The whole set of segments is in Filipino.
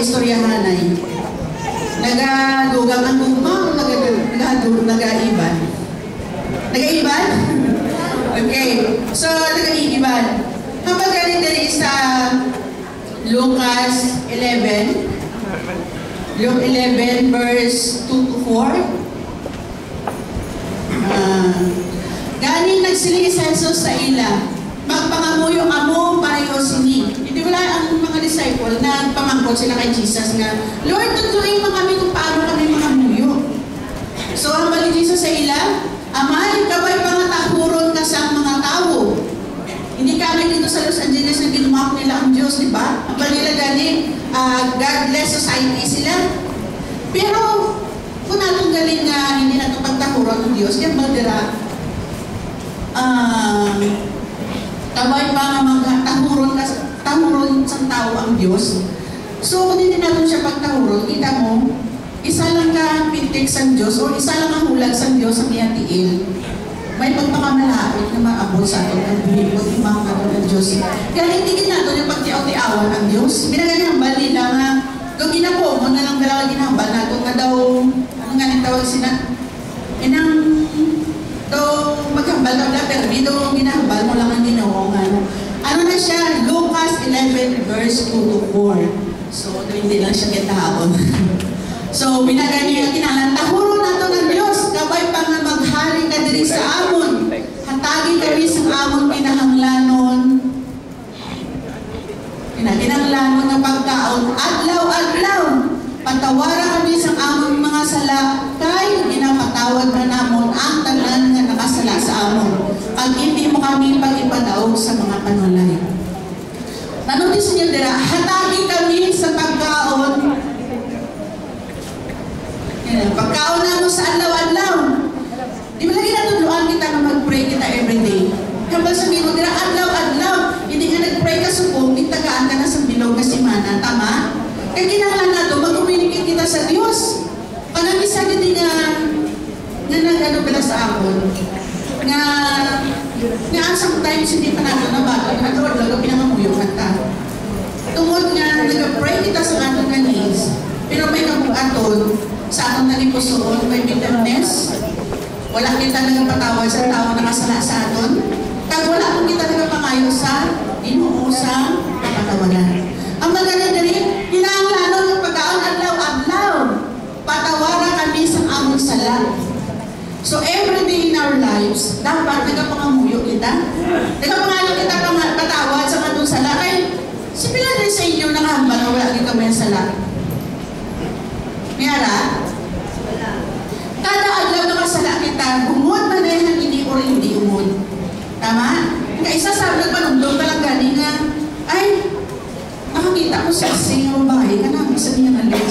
istoryahan ay nagadugang ang gugma o nagaiban? Nagaiban? Okay. So, nagaiban. Kapag galing dali sa Lucas 11, Luke 11 verse 2 to 4. Galing nagsiling si Jesus sa ila, magpangamuyo amo pareho sini. Hindi wala ang mga disciple na pamangkot sila kay Jesus nga, Lord, tutuloy mo kami kung paano kami mangamuyo. So, ang balik Jesus sa ila, Amay, kabay pangatahuron ka sa mga tao. Hindi kami dito sa Los Angeles na ginumak nila ang Diyos, di ba? Ang balila galing, godless society sila. Pero, kung natong galing nga hindi nato pagtahuron ng Diyos, yan bagdira, kabay pa nga tahuron sa tao ang Diyos. So, kung hindi natin siya pagtahuron, kita mo, isa lang ka pintik sa Diyos o isa lang ang hulag sa Diyos ang iyatiil. May pagpakamalaot na maabot sa atin ang buhibot yung mga karoon ng Diyos. Kaya hindi natin yung pagtiaw-tiawan ang Diyos. Binaganyan balila nga, kung ginapo mo na lang dalawa ginahambal nato nga daw, ano nga nitawag sila? Inang daw maghambal ka na, pero dito ginahambal mo lang ang ginawa nga. Ano na siya? Lucas 11 verse 2 to 4. So, hindi lang siya kitahapon. So, binagani ang kinalan, tahuro na ito ng Diyos, kabay pa nga maghari ka diri sa amon. Hatagi kami sa amon pinahanglanon. Pinahanglanon ng pagkaon. Adlaw-adlaw, patawara kami sa amon mga sala, kay ginapatawad na namon ang tanan nga nakasala sa amon. Pag hindi mo kami pag-ipadaog sa mga panulay. Tanutin niyo dira, hatagi kami sa pagkaon. Pagkaon na mo sa adlaw-adlaw. Di ba lagi natuluan kita na mag-pray kita everyday? Kapag sabihin mo, dira adlaw-adlaw, hindi nga nag-pray ka supong, itagaan ka na sa bilog na simana. Tama? Kaya kinahanglan nato, mag-communicate kita sa Diyos. Panamisa hindi nga nag-ano pala sa akon. Nga sometimes hindi pa nato na bago, nag-adlaw-adlaw, pinangamuyo ka ta. Tungod nga, nag-pray kita sa aton na needs, pero may kabukaton, sa atong nalipusoon, may bitterness. Wala kita nagpatawad sa tao na kasala sa aton. Kag wala akong kita nagpangayo sa inuusang kapatawanan. Ang magaling dali, hinahanglanon ng pagkaon adlaw-adlaw. Patawara kami sa among sala. So every day in our lives, dapat nagpangamuyo kita. Nagpangayo kita patawad sa atong sala. Kaya, sipila rin sa inyo nakahambal na wala kita may sala. Mayara? Kada adlaw na kasala kita, humod man na yung hindi o hindi umod. Tama? Kaya isa sabi, nagpanumdum ka lang galing nga, ay, nakakita ko sa isang bahay ka na, sabi niya nga, Lex.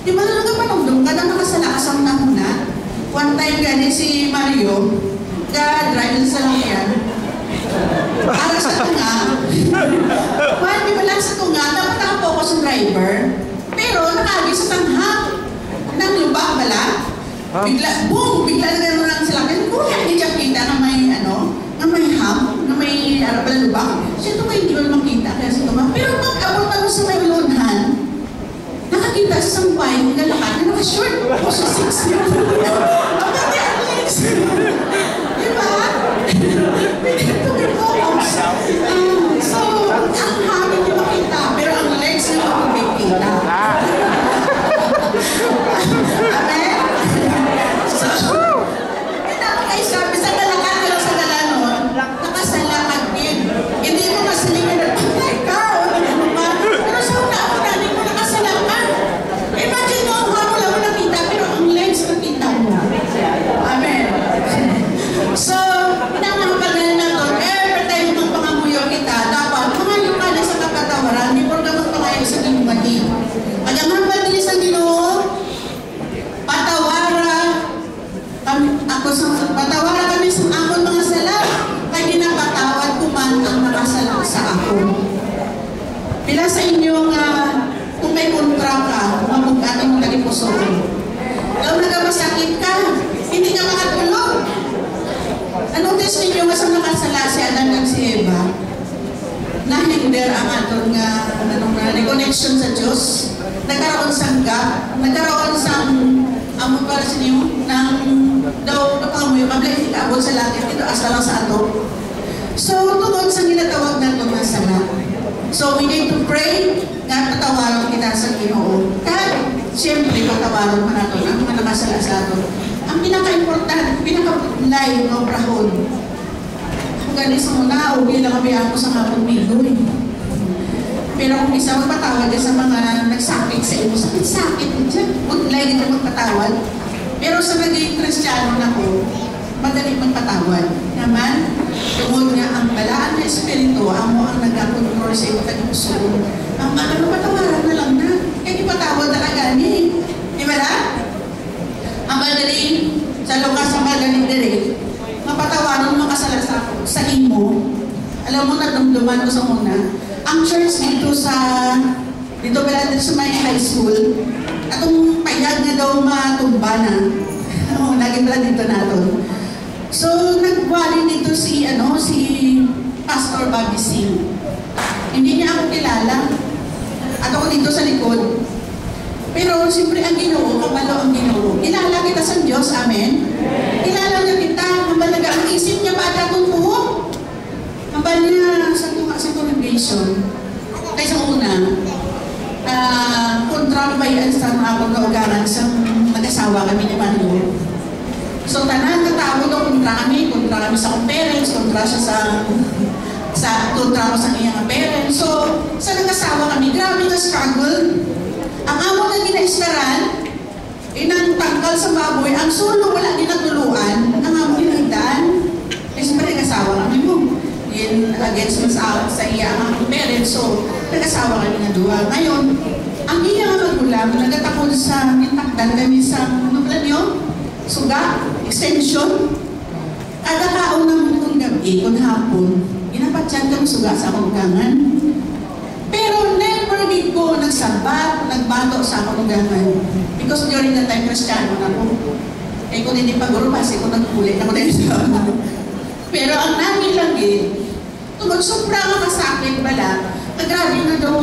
Di ba na nagpanumdum ka na nakasala ka sa una? One time galing si Mario, drive sa lakyan. Para sa tunga. Well, di ba lang sa tunga, dapat nakapokus ang driver. Pero nakagi sa tanghang. Nang lubak bala, bigla, boom, bigla na gano'n lang sila. Kuya, hindi siya kita na may, na may ham, na may, pala lubak. Siya ito kayo hindi mo makita, kaya sa tumang. Pero pag abot ako sa may lunhan, nakakita sa sampay, nagalakan, na naka-short. O sa 6 yun. Ang pati at least. Diba? Pinito focus. So, ang hamil hindi makita, pero ang legs na makikita. Amen? So, ay sabi sa dalakan pero sa dalanon, nakasalakad din. Hindi mo kasalingan na, ay ka, o ano ba? Pero sa una ako namin mo nakasalakan. Imagine mo, wala mo nakita, pero ang lens nakita mo. Amen? So, pinangapagal na to, every time magpangamuyo kita, dapat mangayo ka na sa kapatawaran, hindi mo ka magpangayo sa ginumadi. Pag ang hambal din sa Ginoo, patawara kami sa amon mga sala, kaya ginapatawad ko man ang nakasala sa ako. Pila sa inyo nga, kung may kontra ka, mabugat ang nalipusoon. Kung nagmasakit ka, hindi ka makatulog. Anong test ninyo nga sa nakasala si Adan at si Eva? Nahinder ang aton nga, connection sa Diyos. nagkaroon sang gap, nagkaroon sang amo para sa niyo ng daw napamoy mablay ikabot sa langit dito hasta lang sa ato. So tungod sa ginatawag nato nga sala. So we need to pray nga patawaron kita sa Ginoo. Kahit siyempre patawaron man nato ang mga namasala sa ato. Ang pinaka-importante, pinaka-live ng obrahon. Kung galing sa muna, uwi lang kami ako sa hapon migoy. Pero kung isa magpatawad sa mga nagsakit sa iyo, sakit-sakit dyan. Mag-live ka magpatawad. Pero sa naging Kristiyano na ko, madali magpatawad. Naman, tungod nga ang balaan na Espiritu, amo ang nag-control sa iyo tag-puso. Ang ano, patawaran na lang na. Kaya ipatawad talaga ni. Di ba na? Ang madaling, sa lukas ang madaling dire, mapatawaran mo kasala sa imo. Alam mo, nadumduman ko sa una. Ang church dito pala dito sa may high school, atong payag na daw matumba na. Lagi pala dito natin. So, nagwali dito si Pastor Bobby Singh. Hindi niya ako kilala. At ako dito sa likod. Pero siyempre ang Ginoo, kabalo ang Ginoo. Kilala kita sa Diyos, amen? Kilala niya kita, mabalaga ang isip niya ba datong po? Mabal niya sa congregation. Kaya sa una, kontra ba yan sa mga pagkaugangan sa mag-asawa kami ni Manuel. So tanan katao daw kontra kami sa akong parents, kontra siya kontra ko sa iyang parents. So sa nag-asawa kami, grabe na struggle. Ang amo na ginaistaran, inang tangkal sa baboy, ang sulo wala ginatuluan, ang amo ginagdaan. Eh, siyempre nag-asawa kami mo. Yan, against sa iya ang parents. So, nag-asawa kami na duwa. Ngayon, ang iyang magulang, nagatakon sa intakdan kami sa, ano pala niyo? Suga, extension. Ada kaon ng kung gabi, kung hapon, ginapatyan kami suga sa akong gangan. Pero never did ko nagsabat, nagbato sa akong gangan. Because during that time, Kristiyano na po. Eh kung hindi pag-urubas, kung nagkulit ako na sa pero ang namin lagi, tungkol sobra nga masakit bala, grabe na daw,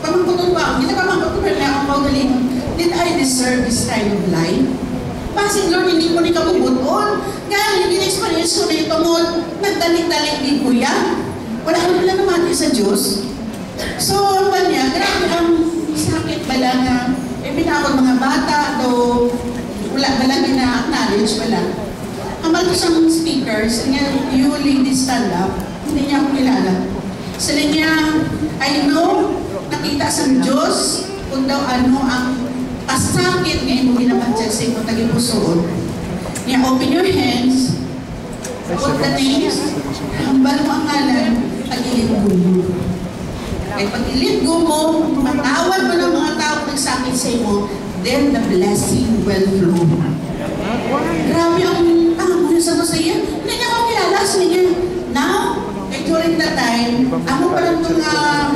pamangkutong ba, hindi na pamangkutong ba niya akong magaling, did I deserve this kind of life? Pasig Lord, hindi ko ni kabubuton. Kaya hindi na-experience ko na yung tungkol, nagdalik-dalik din ko yan. Wala ka pala naman sa Diyos. So, ang ba niya, grabe ang sakit bala nga, pinakot mga bata, wala bala na-acknowledge bala. Kamal ko sa mga speakers, you ladies stand up, hindi niya ako kilala. Sila niya, I know, nakita sa Diyos, kung daw ano ang pasakit ngayon mo ginapansyag sa iyong tag-ipusoon. Niya, open your hands, put the names, hambal mo ang ngalan, pag-ilidgo mo. Kaya pag-ilidgo mo, matawad mo ng mga tao nagsakit sa iyo, then the blessing will flow. Grabe ang mo sa masaya. Hindi niya ako kilala sa niya. Now, during that time, ako pa lang itong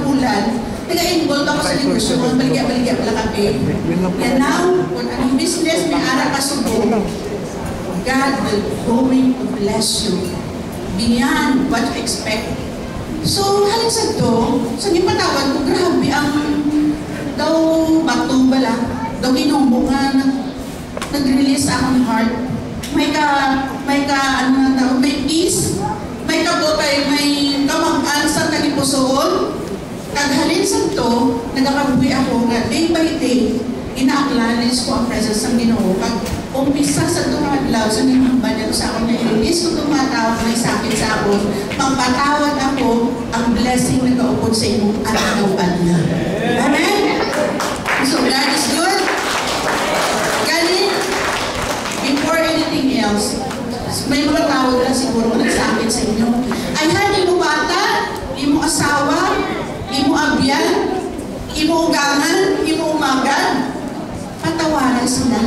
bulan, nag-involve ako sa negosyo, mga baligya-baligya pala kami. And now, kung anong business, may ara ka subo, God will going to bless you beyond what you expect. So, halin sa ito, sa nipatawad ko, grabe ang daw bato bala, daw kinumbo nga nag-release akong heart. May peace, may kabutay, may kamag-an sa talipusoon. Kaghalin sa ito, nagkakabuhi ako nga day by day, ina-acknowledge ko ang presence ng Ginoo. Pag umpisa sa tumadlaw, sa nimang banyan sa akin na i-release ko tumatawag na isakit sa akin, magpatawad ako ang blessing na kaupod sa inyong at-naupan na. Amen? So God is good. Galing, before anything else, may mga tawag na siguro nagsakit sa inyo. Ay, hindi mo bata, hindi mo asawa, hindi mo abyan, hindi mo ugangan, hindi mo umagan. Patawaran sila.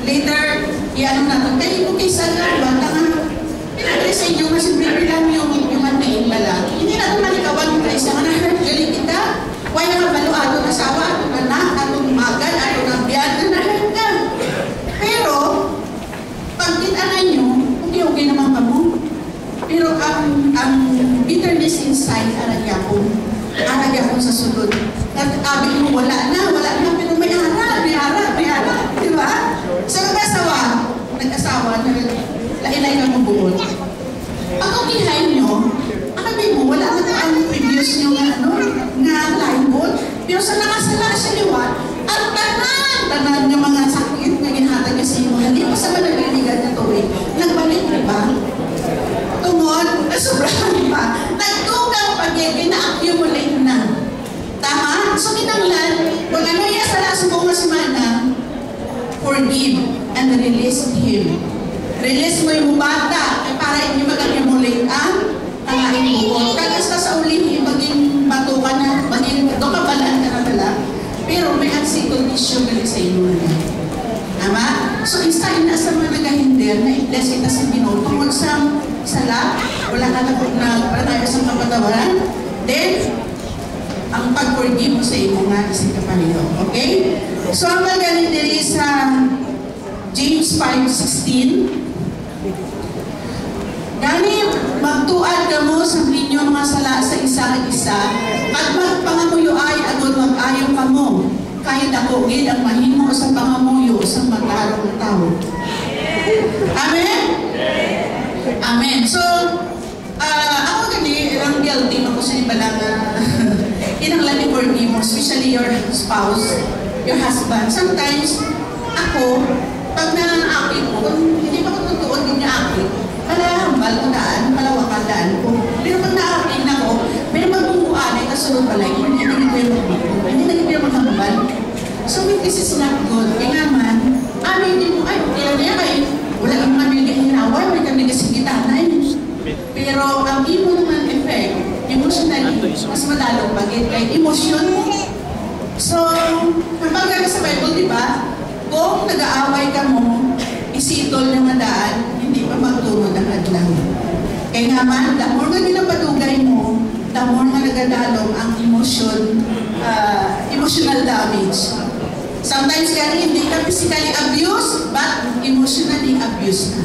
Later, iano na ito, kayo mo kaysa nga, bata nga. Pinagay sa inyo, kasi bilang yung mantain bala. Hindi na ito malikawan mo kayo sa na-hurt, galing kita. Huwag na kabalo, atong asawa, atong anak, atong umagan, atong abyan, na-hurt ka. Pero, pag kitanan nyo, okay naman ka mo. Pero ang bitterness inside, aragya ko sa sulod. At Abi mo wala na, pero may ara, di ba? So nag-asawa, lailay ka mo buod. Ang umihay nyo, abi mo, wala na ang previous nyo nga laibot. Pero sa nakasala sa liwat, ang tanan ng mga sakit na ginhatag kasi mo, hindi pa sa managaligan na tuwing, nagbalik na ba? Tungod, sobrahan pa, nagtugang pag-ibig na accumulate na. Tama? So kinanglan, kung ano yung sala sa buong semana, forgive and release Him. Release mo yung bata para hindi mag-accumulate ang tangain mo. Kagas ka sa uli, maging bato ka na, maging kabalaan ka na pala, pero may ansiklong issue ka sa inyo na. Tama? So isa ina sa mga nagahinder na i-bless kita sa Ginoo tungkol sa sala, wala ka na para sa kapatawaran, then ang pag-forgive mo sa imo nga isang kapaliho. Okay? So ang magaling diri sa James 5:16, gani magtuad kamo sa inyong mga sala sa isa at magpangamuyo ay agad mag-ayo kamo kahit ako gid ang mahimo sa pangamuyo sa matarong tao. Amen? Amen. So ako gani ang guilty ako sa ibalang inanglan ni forgive mo, especially your spouse, your husband. Sometimes ako pag nananakit ko, kung hindi pa ko tutuon din niya akit, malahambal ko daan, malawakan daan ko. Pero pag naakit na ko, may magbunguan ay kasunod balay, hindi na ko yung magbunguan, hindi na ko yung maghambal. So this is not good. Kaya nga man, hindi mo, okay na kayo, wala kang mamili hinaway, may kami kasi gitanay. Pero ang imo naman effect, emotionally, mas madalong bagay kay emosyon mo. So, kapag sa Bible, di ba? Kung nag-aaway ka mo, isitol ng daan, hindi pa magtunod ang adlaw. Kaya nga man, the more nga ginapadugay mo, the more nga nagadalong ang emotional damage. Sometimes kaya hindi ka physically abused, but emotionally abused na.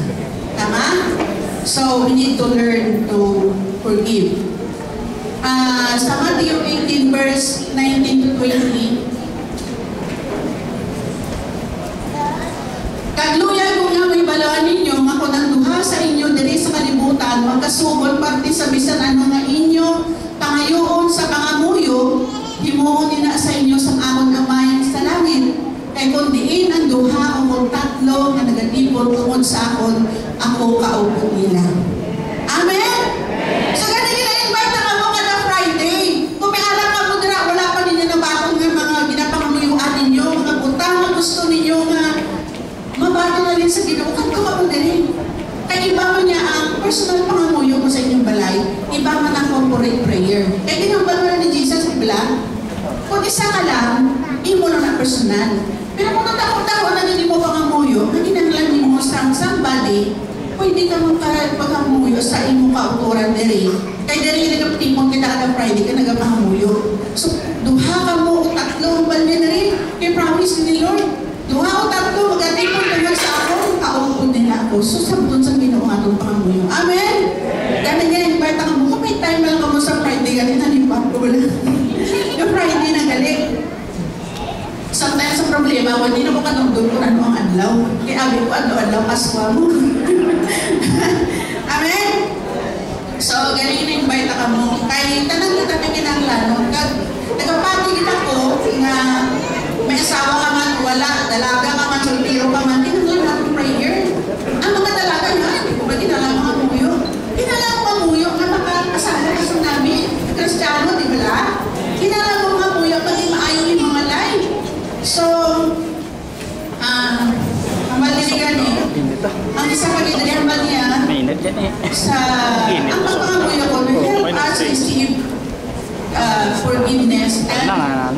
Tama? So, we need to learn to forgive. Sa Matthew 18 verse 19 to 20, kagluyan ko nga may balaan ninyo, ako nang duha sa inyo diri sa kalibutan, magkasugol parte sa bisan ano nga inyo, pangayoon sa pangamuyo, himuon nina sa inyo sa akong amayan sa langit. Kay kung diin ang duha o tatlo na nagatipon tungod sa akon, ako kaupod nila. Amen? So ganun gina-invite na mo kada Friday. Kung may alam ka mo dira, wala pa ninyo na bakong nga mga ginapangamuyuan ninyo, mga butang na gusto ninyo nga mabato na rin sa Ginoo, kan ko din. Kaya iba mo niya ang personal pangamuyo mo sa inyong balay, iba man ang corporate prayer. Kaya ginambal mo na ni Jesus, ibla, kung isa ka lang, imo lang na personal. Pero kung natakot-takot na hindi mo pangamuyo, naginanglan mo sa somebody, pwede ka magpagamuyo sa imong kauturan diri. Kaya diri nagaptimong kita kada Friday ka nagapangamuyo. So, duha ka mo, tatlo, balya na rin. Kaya promise ni Lord, duha o tatlo, magatipon tungkol sa ako, kaupod nila ako. So, sabdun sa Ginoo atong pangamuyo. Amen? Ganun nga, invite ka mo. Kung may time lang ka mo sa Friday, ganun nalipat ko wala. Yung Friday na galing. Sometimes ang problema, hindi na ko kanundog kung ano ang adlaw. Kaya abi ko, adlaw, kaswa mo. Amen? So, ganun na-invite ka mo. Kaya tanang kita may kinanglan. Nagpapati kita ko na may asawa ka man, wala, dalaga ka man, soltero ka man, kinanglan natin prayer. Ang mga dalaga niya, hindi ko ba kinalang mga muyo? Kinalang mga muyo, nga makakasala ka sa namin, Kristiyano, di ba? Kinalang mga muyo, pati maayon yung mga life. So, ang maliligan eh, ang isa pag-idalihan ba niya sa, ang pagpangamuyo ko, help us receive forgiveness and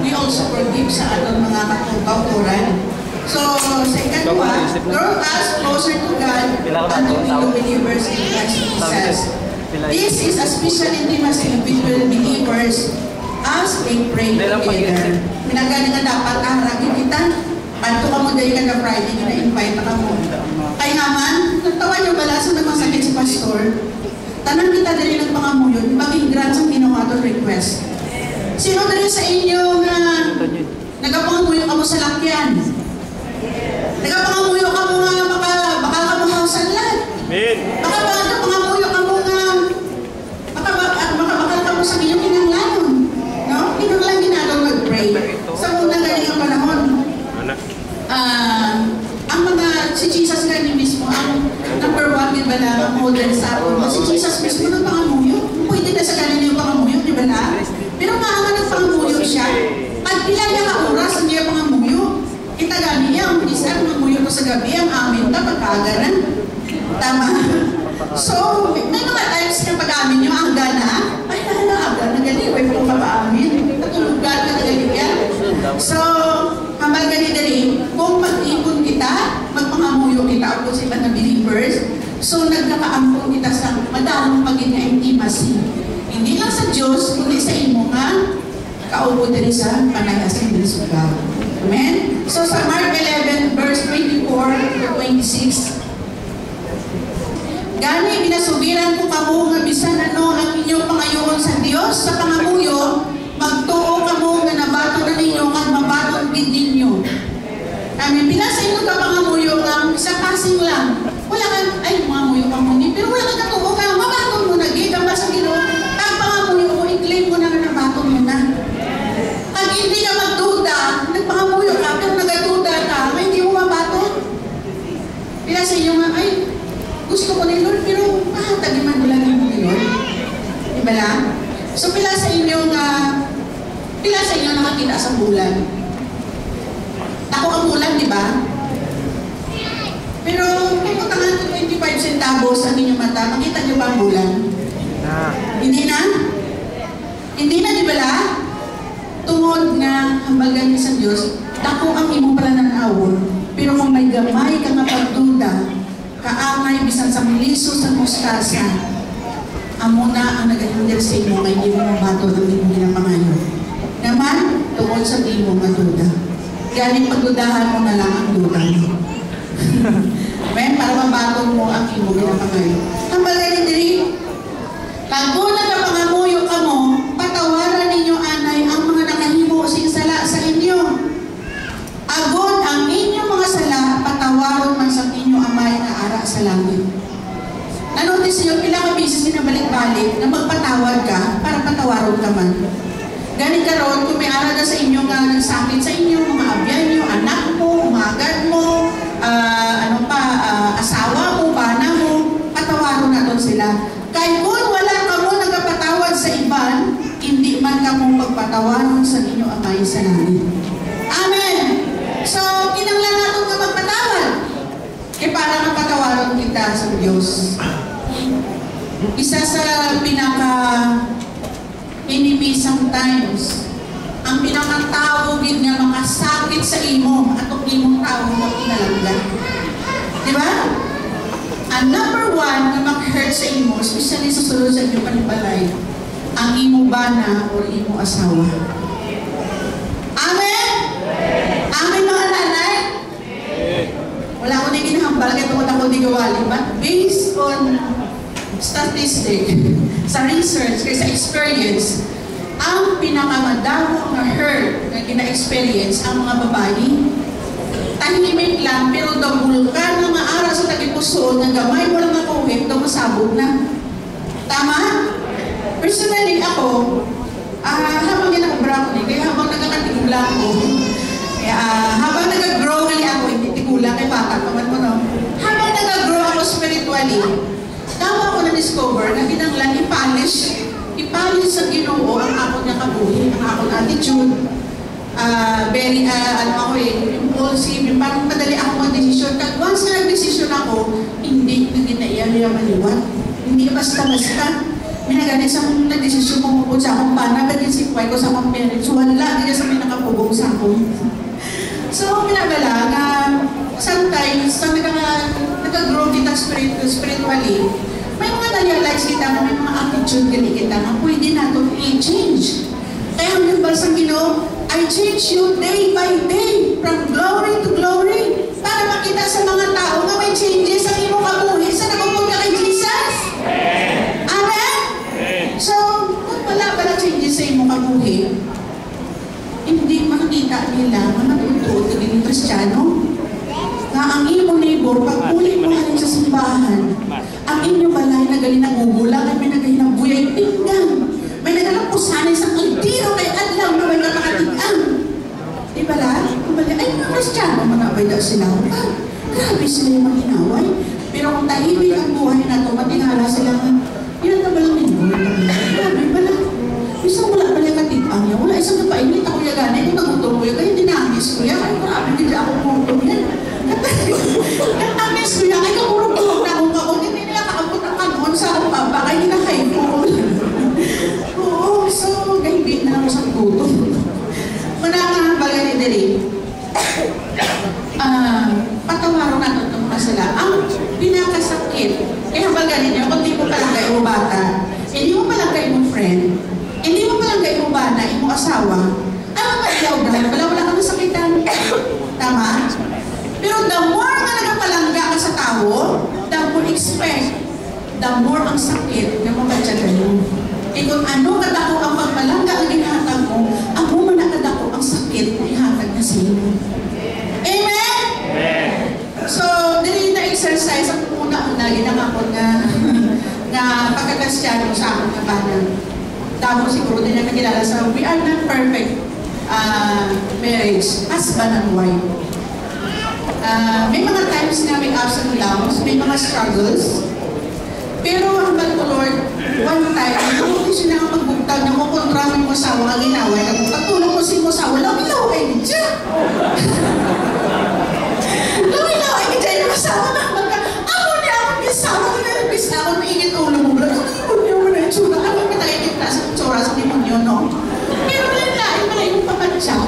we also forgive sa atong mga kauturan. So, sa ikatwa, draw us closer to God and to fellow believers in Christ Jesus. This is a special intimacy between believers as they pray together. Minagani nga dapat haragin kita. Panto ka mo dahil ka na Friday, na-invite ka mo. Kaya naman, nagtawa niyo bala sa nagmasakit si Pastor. Tanang kita dali ng pangamuyo, maging grant ang ginawa to request. Sino dali sa inyo na Nagapangamuyo ka mo sa lakyan. Nagapangamuyo ka mo nga baka ka mo hausan lahat. Baka nagapangamuyo ka mo nga baka ka mo sa iyong kinanglanon. No? Kinanglan ginagaw mag-pray. Sa unang galing ang panahon. Ang mga, si Jesus nga mismo, ang number 1, di ba na, ang model sa atin. Si Jesus mismo ng pangamuyo. Pwede na sa kanila yung pangamuyo, di ba na? Pero maaga nagpangamuyo siya. At pila niya ka oras, hindi yung pangamuyo. Kita gani niya, ang isa, pangamuyo ko sa gabi, ang amin na pagkaganan. Tama. So, may mga times na pag-amin nyo, ang gana, ay aga na gani, way po kapaamin. Natulugan na gani yan. So, hamal gani dali, kung mag-ipon kita, magpangamuyo kita ako sa iba na believers, so nagkakaampon kita sa madalang paging intimacy. Hindi lang sa Diyos, kundi sa imo nga, kaupo din sa panayasan din sa God. Amen? So sa Mark 11, verse 24 to 26, gani, binasubiran ko kamo nga bisan ano ang inyong pangayoon sa Diyos, sa pangamuyo, magtuo kamo nga nabato na ninyo at mabato din ninyo. Amen. Pila sa inyo ka pangamuyo lang, isang passing lang. Wala ka, ay, pangamuyo ka muni, pero wala ka katuo ka, mabato mo na, gigam ba sa Ginoo? Ang pangamuyo mo, i-claim mo na na nabato mo na. Pag hindi ka magduda, nagpangamuyo ka, pero nagaduda ka, may hindi mo mabato. Pila sa inyo nga, ay, gusto ko ni Lord, pero tagiman mo lang yung ni Lord. Diba lang? So, pila sa inyo nakakita sa bulan. Ako ang bulan, di ba? Pero, kung putangan ko 25 centavos ang inyong mata, makita niyo ba ang bulan? Hindi na? Hindi na, di ba la? Tungod nga, hambagan niyo sa Diyos, ako ang imong pananawon. Pero kung may gamay ka nga pagduda, kaamay bisan sa miliso sa mustasa, amo na ang nag-handle sa imo, may hindi mo mabato ng imo ginapangayon. Naman, tungkol sa di mo maduda. Galing pagdudahan mo na lang ang duda mo. Amen? Para mabato mo ang imo ginapangayon. Ang magaling diri, pag nagapangamuyo ka mo, patawaran ninyo anay ang mga nakahimo sing sala sa inyo. Agod ang inyong mga sala, patawaron man sa inyo amay na ara sa langit. Nanotice nyo, pila ka bisis sinabalik-balik na magpatawad ka para patawaron ka man. Ganit ka ron, kung may ara na sa inyo nga nagsakit sa inyo, mga abyan nyo, anak mo, umagad mo, asawa mo, bana mo, patawaron na doon sila. Kaya kung wala ka mo nagpatawad sa iban, hindi man ka mong pagpatawaron sa inyo amay sa langit. Amen! So, kinanglan natin ka magpatawad. Para mapatawaran kita sa Diyos. Isa sa pinaka-enemy sometimes, ang pinakatawagin nga makasakit sa imo at ang imong tao mo kinalanggan. Diba? Ang number 1 na mag-hurt sa imo, especially sa sulod sa inyo panibalay, ang imo bana o imo asawa. Amen? Amen mga nanay? Wala ko na ginahambal, kaya tungkol ako di gawali. But based on statistic, sa research, kaya sa experience, ang pinakamadamong na hurt na gina-experience ang mga babae, tahimik lang, pero dabul ka na maara sa tagipuso, na gamay mo lang makuhit, masabog na. Tama? Personally ako, habang ginakabra ko kaya habang nagkakatigula ko, habang nag-grow gali ako, hindi tigula kay bata, kaman mo no? Habang nag-grow ako spiritually, tama ako na-discover na kinanglan i-polish sa Ginoo ang ako niya kabuhi, ang ako attitude, very, impulsive, parang madali ako mag-desisyon. Once na nag-desisyon ako, hindi naging niya maliwat. Hindi basta-basta. May nagani sa akong nag-desisyon mo sa akong bana, bagay si Kway ko sa akong parents. Wala, hindi sa may nakapugong sa akong. So, pinabala na sometimes, sa nag-grow kita spiritually, may mga na-realize kita na may mga attitude gali kita na pwede natin i-change. Kaya ang balsang Ginoo, I change you day by day, from glory to glory, para makita sa mga tao na may changes ang iyong kabuhi sa nagpupunta kay Jesus. Amen? So, kung wala changes sa iyong kabuhi, hindi makikita nila na natutuot ka din Kristiyano. Na ang iyong neighbor, pag ulit mo halin sa simbahan, ang inyong balay na gali nagugulang at may nagaling ng buyay pinggan. May nagalang pusanay sa kaldiro kay Adlaw na may nakakatigang. Di ba la? Kumbaga, ay mga Kristiyano, manaway daw sila. Grabe sila yung maginaway. Pero kung tahimik ang buhay na ito, matingala sila nga, ilan na ba lang neighbor? Grabe pala. Isang wala pala katigang niya. Wala isang napainit ako yung gana. Hindi magutong ko yung kaya dinangis ko yan. Ay, grabe, hindi ako kumutong yan. Katangis ko yan. Ay, kamurong-tulog na akong ako. Hindi nila kakabot ang kanon sa akong papa. Kaya hindi na kayo ko. Oo, so, gahibit na ako sa tuto. Muna nga bagay ni Dere. Patawaro na ito mga sila. Ang pinakasakit, kaya bagay ninyo, kung di mo palang kayo bata, hindi mo palang kayo mong friend, hindi mo palang kayo bana, imong asawa, ano ba iyaw dahil? Wala kang nasakitan. Tama? Pero the more nga nagapalangga ka sa tao, the more expect, the more ang sakit na mabatyagan mo. E kung ano kadako ang pagpalangga ang ginhatag mo, ang manakadako ang sakit na ihatag na sa iyo. Amen? So, dili na exercise ang una-una, ginamapon na pagkakasyano sa aking kabanan. Tapos siguro din na nakilala sa we are not perfect marriage, husband and wife. May mga times na may ups and downs, may mga struggles. Pero ang bala ko, Lord, one time, kung hindi siya nakapagbugtag na kukontra mo yung asawa ang ginaway, na pagtulong mo si mo asawa, laway din siya. Laway din siya yung asawa na ako niya akong asawa ko na nabis na ako maingit ulo mo. Demonyo mo na yung tsura. Ano ka nakikita sa tsura sa demonyo, no? Pero lain pala yung papansya.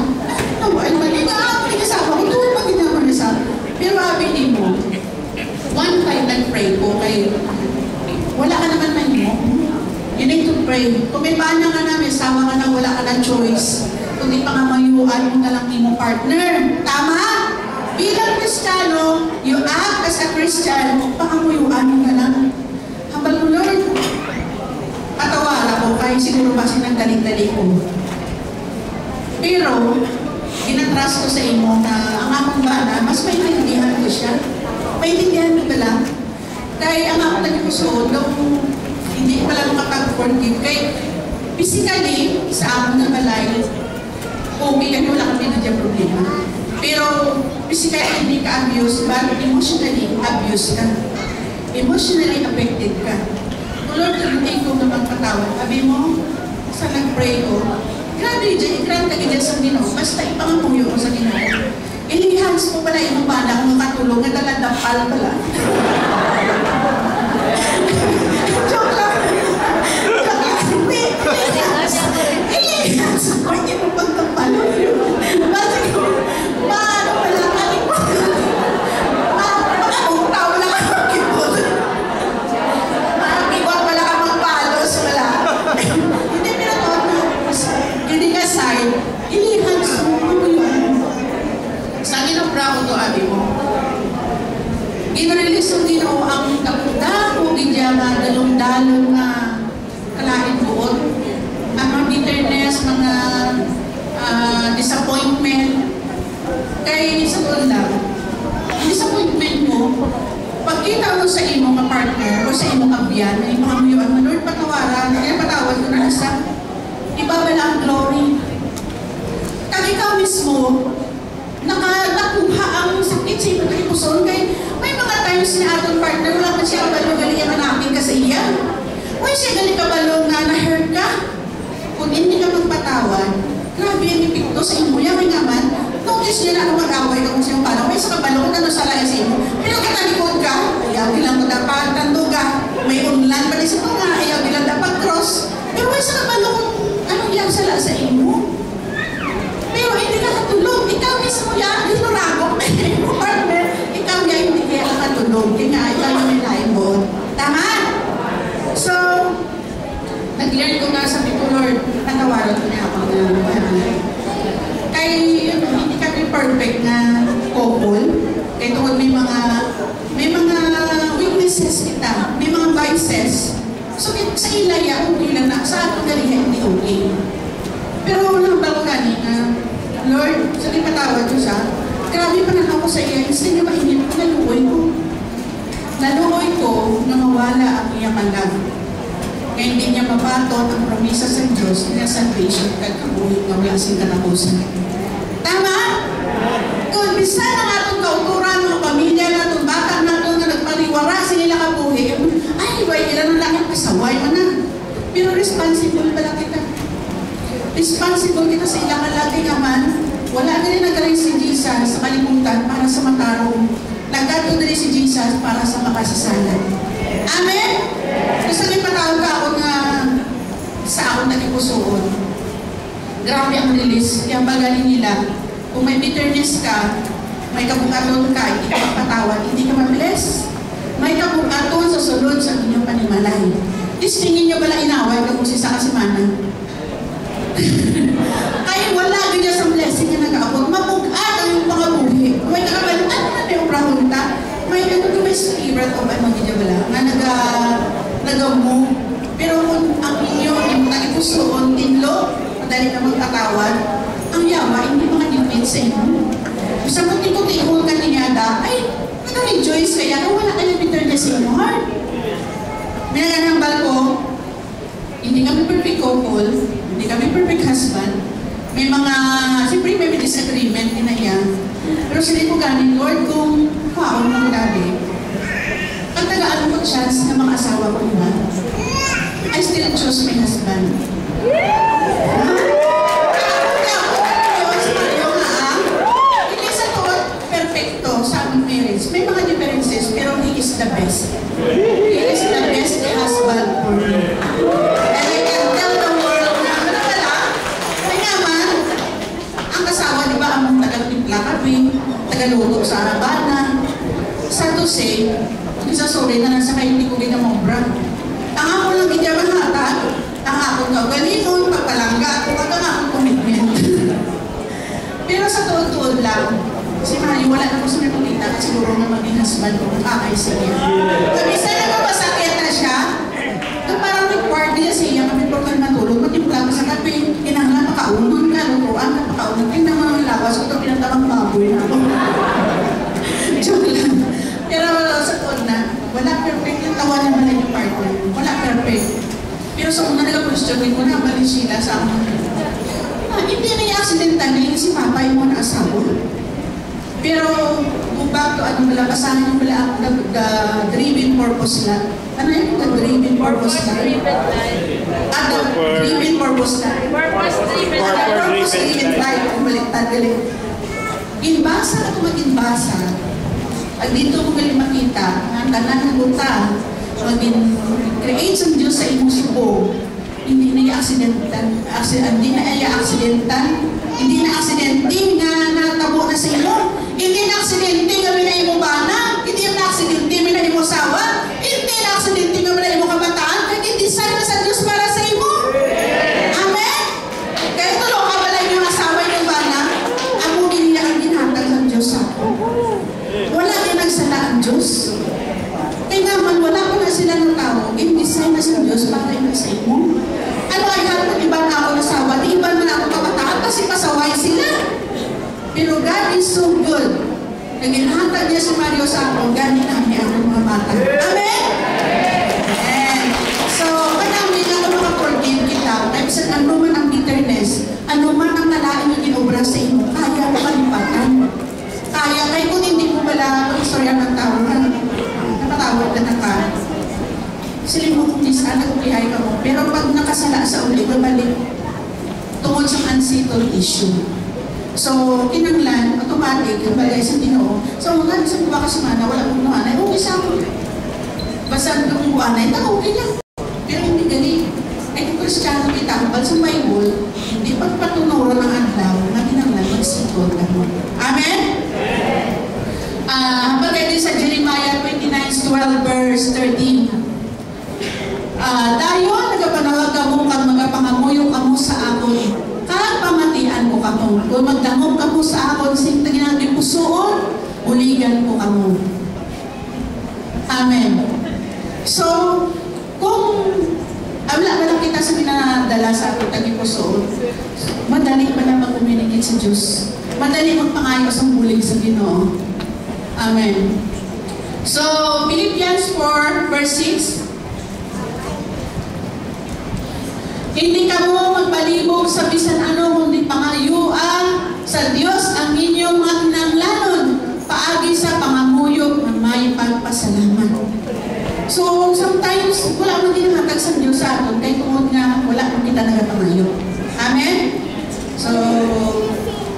Ay, mali nga ako yung asawa ko. Tuwag pag ginagawa niya sa. Pero abinin mo, one time nag-pray po kay wala ka naman mahimo. You need to pray. Kung may bana ka na, may sawa ka na, wala ka na choice. Kung di pa nga mayuan mo na lang mo partner. Tama? Bilang Kristiyano, you act as a Christian, pakamuyuan mo na lang. Hambal mo, Lord. Patawala ko, kahit siguro ba sinagdaling-dali ko. Pero, ginatras ko sa imo na ang akong bana, mas maintindihan ko siya. Maintindihan mo ba lang? Dahil ang ako nagpuso, nung hindi pa lang makapag-forgive, kay physically, sa akong na balay, okay, kasi wala kami na dyan problema. Pero physically hindi ka abuse, but emotionally abuse ka. Emotionally affected ka. Lord, hindi ko naman patawad. Sabi mo, sa nag-pray ko, grabe dyan, ikranta ka dyan sa Ginoo, basta ipangamuyo ko sa Ginoo. Inihans mo pala yung bala kung makatulong, at taladapal pala. Joke lang. Inihans mo, hindi mo pagtapal. Basta ko, paano pala, makakutaw lang ang magkipot. Makakibot pala ka magpalos, wala. Hindi pinatawag na, hindi ka side, inihans mo, sa ginapra ko to, abi mo. Ginrelease yung Ginoo ang kapudako, gidya nga dalong-dalong na kalahin buot. Ang bitterness, mga disappointment. Kaya isa ko lang, disappointment mo, pagkita mo sa imo ka partner o sa imo kabiyan, ay mga muyuan mo, Lord, patawaran, kaya patawad ko na isa. Ibabala ang glory. Kag ikaw mismo, nakakuha ang sakit sa iyong kalipuson. Kaya may mga times na atong partner, wala pa siya kabalo galing ang namin kasi iya. Huwag siya galing kabalo nga na-hurt ka. Kung hindi ka magpatawad, grabe ang epekto sa imo. Yan may naman, notice niya na ako mag-away ka kung siyang paano. May sa kabalo na sa layo sa imo. Pero katalikod ka, ayaw bilang mo dapat, tando ka, may unlan pa rin sa mga, ayaw bilang dapat cross. Pero may sa kabalo kung anong yan sa imo. Pero hindi ka katulog. Ikaw mismo yan, dinuragok na yung partner. Ikaw yan, hindi kaya katulog. Kaya nga, ikaw yung nilain mo. Tama? So, nag-learn ko nga sa ko, Lord, patawaran ko niya ako na kaya hindi kami perfect na couple. Kaya tungkol may mga weaknesses kita, may mga vices. So, sa ilaya, okay lang na. Sa atong galihan, hindi okay. Pero walang bago kanina, Lord, sa patawad ko siya, grabe pa na ako sa iya, hindi niya mainit ko, naluoy ko. Naluoy ko na mawala ang iyang alam. Kaya hindi niya mabaton ang promisa sa Diyos na salvation kagkabuhin ng lasing katapusan. Tama? Kung bisa na atong kauturan ng pamilya na itong bata na ito na nagpariwara sa nila kabuhi, ay, ilan na lang yung kasaway mo na. Pero responsible pala kita. Responsible kita sa ilang kalaki naman. Wala na rin nagaling si Jesus sa kalimutan para sa matarong. Nagdato na rin si Jesus para sa makasasalan. Amen? Gusto may patawag ka ako na sa akong nakipusoon. Grabe ang release. Kaya magaling nila. Kung may bitterness ka, may kabukaton ka, hindi ka mapatawad, hindi ka mabless. May kabukaton sa sulod sa inyong panimalay. Tingin nyo pala inaway ka kung sisa kasimana. Kaya wala ganyan sa blessing na nag-aabot. Mabugat ang yung mga buhi. May kakabalan, ano na yung prahunta? May spirit of ano ganyan wala. Nga nag-move. Pero kung ang inyong nakipusoon, tinlo, madali ka magtatawad, ang yawa, hindi mga dipit sa inyo. Sa puti-puti-hul ka ninyada, ay, nag-rejoice kaya na wala ka ng bitterness sa inyo heart. May naganambal ko, hindi kami perfect couple, hindi kami perfect husband. May mga, siyempre may disagreement din na yan. Pero sila ko ganin, Lord, kung kaon ng dali, pag tagaan ko chance na mga asawa ko iba, I still choose my husband. Hindi sa tuot, perfecto sa aming marriage. May mga differences, pero he is the best. He is the best husband for me. And I can tell the world na, ano pala, may naman, ang kasawa, di ba, ang tagal-timpla kami, tagaluto sa Arabana. Sa to say, isa sorry na nasa kayo, hindi ko ginamobra. Ang ako lang ginamahata, ang ako kagalingon, pagpalangga, ako ang akong commitment. Pero sa tuod-tuod lang, si Mario, wala na ko sa may pagkita at siguro na maging husband ko, kakay siya. Kabisa na mapasakit na siya, ito parang required niya siya, kami po kayo matulog, matimpla ka sa kape, kinahanglan makaunon ka, lutuan ka, makaunon, tingnan mo ng lawas, ito pinatamang baboy na ako. Joke lang. Pero sa tuod na, wala perfect yung tawa naman yung partner. Wala perfect. Pero sa una nag-question ko na, balik sila sa akin. Hindi na yung accidental na si Papa yung mga asawa. Pero, kung back to ano nila, basahan yung pala the driven purpose na. Ano yun? The driven purpose na. The driven purpose na. Purpose driven life. Ang baliktad galing. Ginbasa at maginbasa. At dito mo galing makita, ang tanan ng buta, mag-create sa Diyos sa imong subo. Hindi na i-accidental, hindi na i-accidental, hindi na accidenting na natabo na sa imo, hindi na accidenting na na imo bana, hindi na accidenting na imo sawa, hindi na accidenting na imo kabataan, kaya design na sa Diyos para sa imo. Amen? Kaya ito lang kabalay yung asawa yung bana, ang muli nila ang ginhatag ng Diyos sa ako. Wala din nagsala ang Diyos. Kaya naman, wala ko na sila ng tao, in-design na sa Diyos para ito sa imo. Ano ay harap iba na ako nasawa, di iba na ako kabataan kasi pasaway sila. Pero God is so good. Naginhatag niya si Mario sa ako, gani namin ang mga bata. Amen? Amen. So, kanami na ako makaporgive kita, kahit sa ano man ang bitterness, ano man ang nalain na ginobra sa imo, kaya mo kalipatan. Kaya, kahit kung hindi mo pala ang istorya ng tao, napatawag na ka. Sila mo kung isa, nagkukihay ka mo. Pero pag nakasala sa uli, babalik tungkol sa unsettled issue. So, kinanglan, automatic, yung bagay sa Tinoo. So, nga sa buwa ka sumana, wala mong nuhanay, okay sa ako. Basta kung buwanay, okay lang. Pero hindi galing. Ay kung Kristiyano kita, bal sa Bible, hindi pagpatunuro ng adlaw, na kinanglan, magsitol ka mo. Amen? Bagay din sa Jeremiah 29:12 verse 13. Dayon, nagapanawag ka mo kag magapangamuyo ka mo sa akon. Kag pamatian ko ka mo. Kung magdangog ka mo sa akon, sinta ginang pusoon, uligan ko ka mo. Amen. So, kung wala na lang kita sa pinadala sa akin tagipusoon, madali pa na mag-communicate mainit sa Diyos. Madali magpangayo sa muling sa Ginoo. Amen. So, Philippians 4 verse 6. Hindi ka mo magpalibog sa bisan ano, kundi pangayuan sa Diyos ang inyong mga kinahanglanon, paagi sa pangamuyog ng may pagpasalamat. So, sometimes, wala man din hatag sa Diyos sa atin, kaya tungod nga, wala man kita nagapangayo. Amen? So,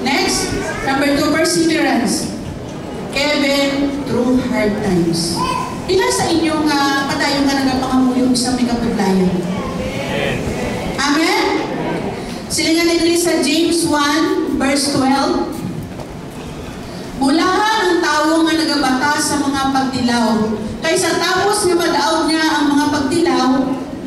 next, number 2, perseverance. Kevin, through hard times. Pila sa inyong padayon ka nagapangamuyog sa may kapaglayan? Amen? Silingan nito sa James 1, verse 12. Mulahan ang tao nga nagabatas sa mga pagtilaw. Kaysa tapos nga madaog niya ang mga pagtilaw,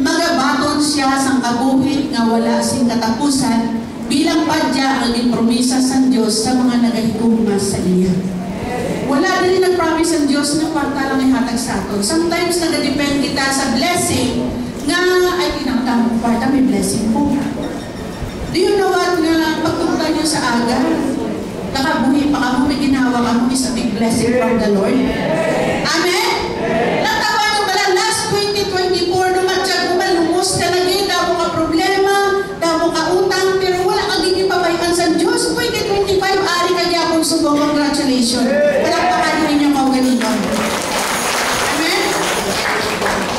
magabaton siya sang kabuhit nga wala sing katapusan, bilang padya ang impromisa sa Diyos sa mga nagahigugma sa iya. Wala din nag-promise ang Diyos na kwarta lang ihatag sa atin. Sometimes nag-depend kita sa blessing nga ay tinatang kwarta may blessing po. Do you know what nga pagpunta niyo sa aga, nakabuhi pa ka mo, may ginawa ka mo, is a big blessing from the Lord? Amen? Natawa nyo pala, last 2024, lumatsyag mo ba, lumos ka lagi, damo ka problema, damo ka utang, pero wala kang gigipabaykan sa Diyos. 2025, ari ka gyapon subong, congratulations. Walang pakanin niyo mga ganito. Amen?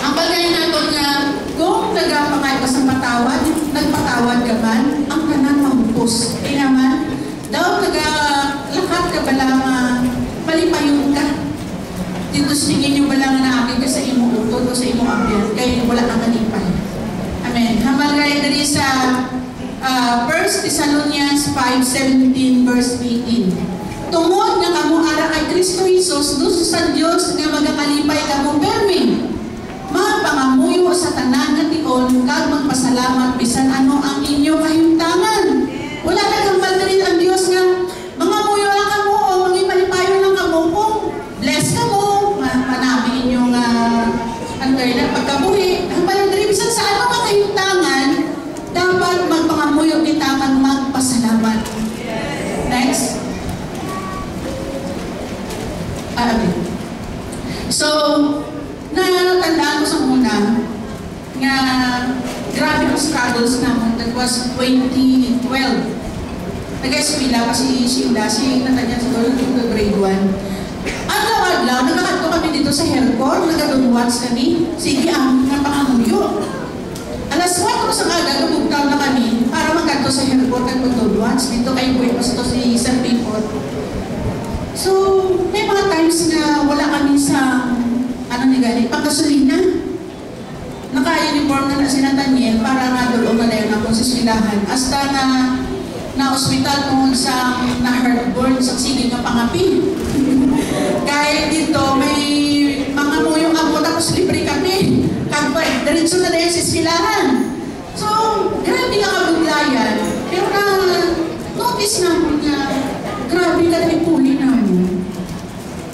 Ang bagay natin nga, kung nagpakay ka sa patawad, nagpatawad ka man, ang kanan mahupos. Kaya naman, daw naglakat ka ba lang malipayon ka. Dito singin nyo ba lang na akin ka sa imong utod o sa imong ambiyan, kaya wala kang kalipay. Amen. Hamal gaya dali sa 1 Thessalonians 5:17 verse 18. Tungod nga kamo ara kay Kristo Jesus, duso sa Dios nga magakalipay kamo permi. Magpangamuyo sa tanan nga tion kag magpasalamat bisan ano ang inyo kahimtangan. Wala nagambal na rin ang Diyos nga mga muyo lang kamo o mga ipalipayo lang kamo kung bless ka mo, manami inyong pagkabuhi. Ang palandri, bisan sa ano makahimtangan, dapat magpangamuyo kita kang magpasalamat. Next. So, natandaan ko sa muna nga grabe ang struggles naman. That was 2012. Nag-eskwila kasi si Natanya siguro ng grade 1. Adlaw-adlaw, nagkakadto kami dito sa Hercor, nag-downwatch kami. Sige, ang napangamuyo. Alas 4 sa aga, nabugtaw na kami para magkadto sa Hercor kag mag-downwatch. Dito kayo po, pasito si Sir Pipot. So, may mga times na wala kami sa pagkasulina. Naka-uniform na si Nathaniel para nga doon malayo na kung sa eskwelahan. Hasta na ospital kung sa na-heartburn sa sige nga pangapi. Kahit dito may mga muyong ako tapos libre kami. Kagpay, diretso na dahil sa eskwelahan. So, grabe na kabuglayan. Pero na-notice namin na grabe ka rin puli namin.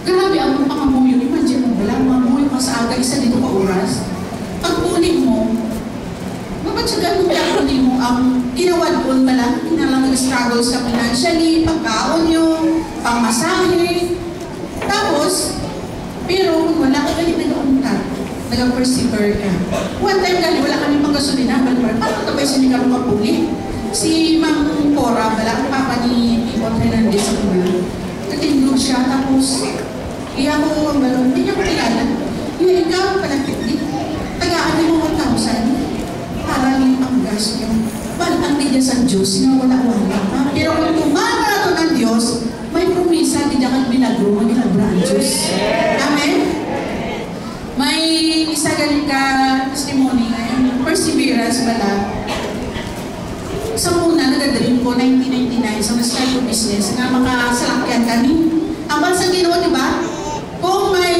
Grabe ang mga muyong. Imagine mo ba lang, mga muyong sa aga, isa dito ka oras. Pag puli mo, mapatsagan mo lang puli mo ang ginawad po pala, kinalang nag-struggles ka financially, pagkaon yung, pangmasahe. Tapos, pero wala ka galit nag-uunta, nag-persevere ka. One time gali, wala kami pang-gasolina, paano ito ba yung sinig ka mapuli? Si Mang Cora, wala ang papa ni Pipot Hernandez sa mga. Natindog siya, tapos, iya ko ang balon, hindi niya ko kilala. Iya, ikaw palapit din. Tagaan mo 1,000 para rin ang gas niyo. Ang bigyan sa Diyos nga wala-wala. Pero kung tumama na ito ng Diyos, may promisa, hindi niya binagro, mag-inabra ang Diyos. Amen? May isa galing ka testimony ngayon, perseverance pala. Sa muna, nag-dream ko, 1999, sa start ko business, nga makasalakyan kami. Ang bansang ginawa, di ba? Kung may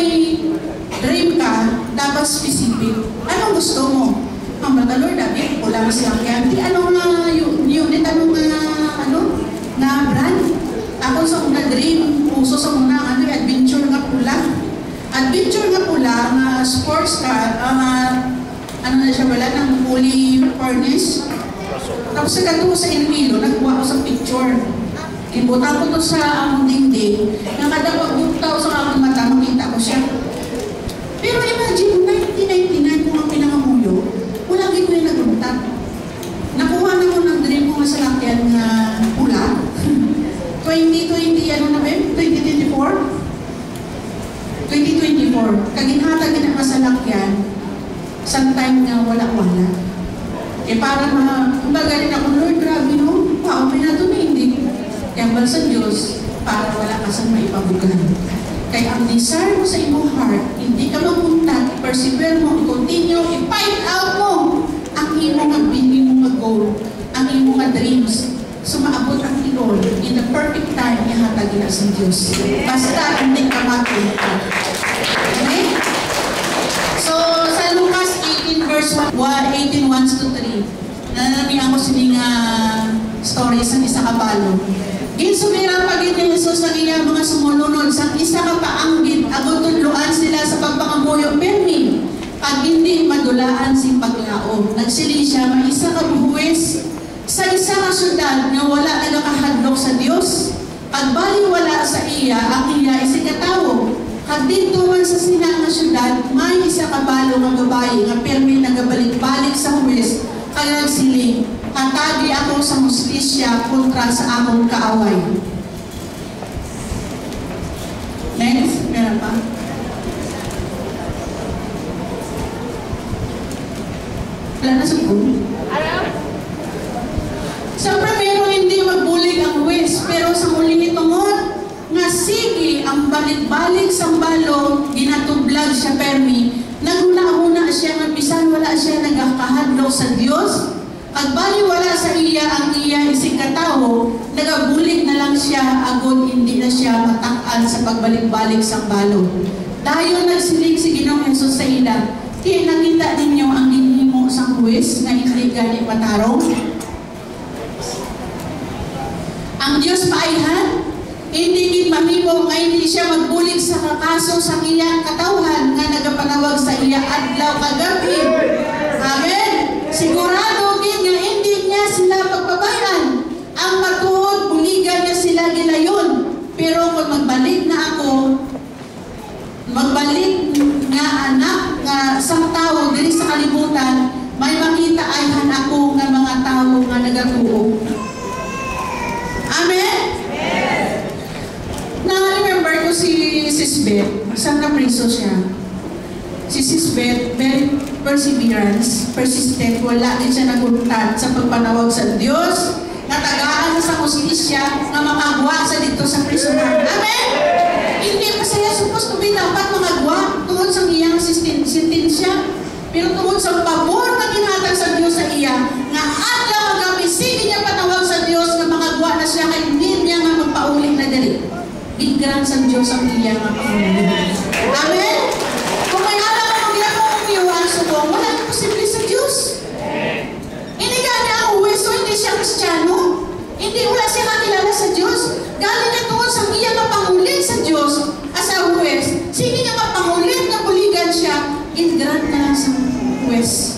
dream ka, dapat specific. Anong gusto mo? Ang mga Lord, dapat wala mas lang yan. Anong unit, anong brand? Ako sa una dream, puso sa una, adventure nga pula. Adventure nga pula, sports car, ano na siya wala, ng fully furnished. Tapos sa gato sa Enrilo, nagkuha ko sa picture. Ibutan ko to sa among dingding, na kada pagbuktaw sa among mata, makita ko siya. Pero imagine, 1999 kung ang pinangamuyo, wala gid ko yung naguntat. Nakuha na ko ng dream ko nga sa lakyan na pula. 2020, ano na ba? 2024? 2024. Kaginhatag na nga sa lakyan, sometime nga wala-wala. Para magaling ako, Lord, grabe no, pauwi na ito na hindi. Kaya sa Diyos, para wala ka sa maipabugan. Kaya ang desire mo sa iyong heart, hindi ka mapunta, persevere mo, continue, i-find out mo ang iyong mag-goal, ang iyong dreams. So maabot ang Lord in the perfect time ihatag na sa Diyos. Basta hindi ka mapunta. Okay? So sa Lucas 18 verse 1, 18:1-3, nanami ako sining story sa isa kabalo. Ginsumira pag ni Jesus ang iya mga sumunod sa isa ka paanggit, agon tudloan sila sa pagpangamuyo permi. Pag hindi madulaan si paglaom, nagsiling siya maisa ka buhuwes sa isa ka syudad nga wala nagakahadlok sa Dios. Pag baliwala sa iya, ang iya isig katawo. Kag dito man sa sinang nga syudad, may isa ka balo nga babae nga permi nagabalik-balik sa huwes, kag nagsiling, hatagi ako sa hustisya kontra sa akong kaaway. Next, meron pa? Wala na siguro. Sa primero, hindi magbulig ang huwes, pero sa muli nitungod, nga sige ang balik-balik sa balo, ginatublag siya permi, naguna-una siya nga bisan wala siya nagakahadlok sa Dios. Pag baliwala sa iya ang iya isig katawo, nagabulig na lang siya agon hindi na siya matak-an sa pagbalik-balik sa balo. Dayon nagsilig si Ginoong Hesus sa ila, kaya nakita ninyo ang ginhimo sa huwes nga hindi gani matarong. Ang Diyos maayhan, hindi gid mahimo nga hindi siya magbulig sa kakaso sa iyang katawhan nga nagapanawag sa iya adlaw kagabi. Amen. Sigurado gid nga hindi niya sila pagbabayan. Ang matuod buligan niya sila gilayon. Pero kung magbalik na ako, magbalik nga anak nga sang tawo diri sa kalibutan, may makita ayhan ako nga mga tawo nga nagatuo. Amen. Na-remember ko si Sis Beth, saan na-priso siya. Si Sis Beth, very persistent, wala din siya naguntat sa pagpanawag sa Diyos, natagaan sa hustisya, na makagwa sa dito sa prisunan. Amen? Hindi pa siya supposed to be dapat makagwa tungkol sa iyang sentensya, pero tungkol sa pabor na ginhatag sa Diyos sa iya, nga adlaw magabi, sige niya panawag sa Diyos na makagwa na siya kay hindi niya nga magpaulit na dali. Bigran sa Diyos ang iya nga pangulit. Amen? Kung may alam mo niya kung umiyuhan subong, wala ang posible sa Diyos. Hindi gani ang uwi, so hindi siya Kristiyano. Hindi wala siya kakilala sa Diyos. Galing na tungkol sa iya nga pangulit sa Diyos as a huwes. Sige nga mapangulit na buligan siya, in-grant na lang sa huwes.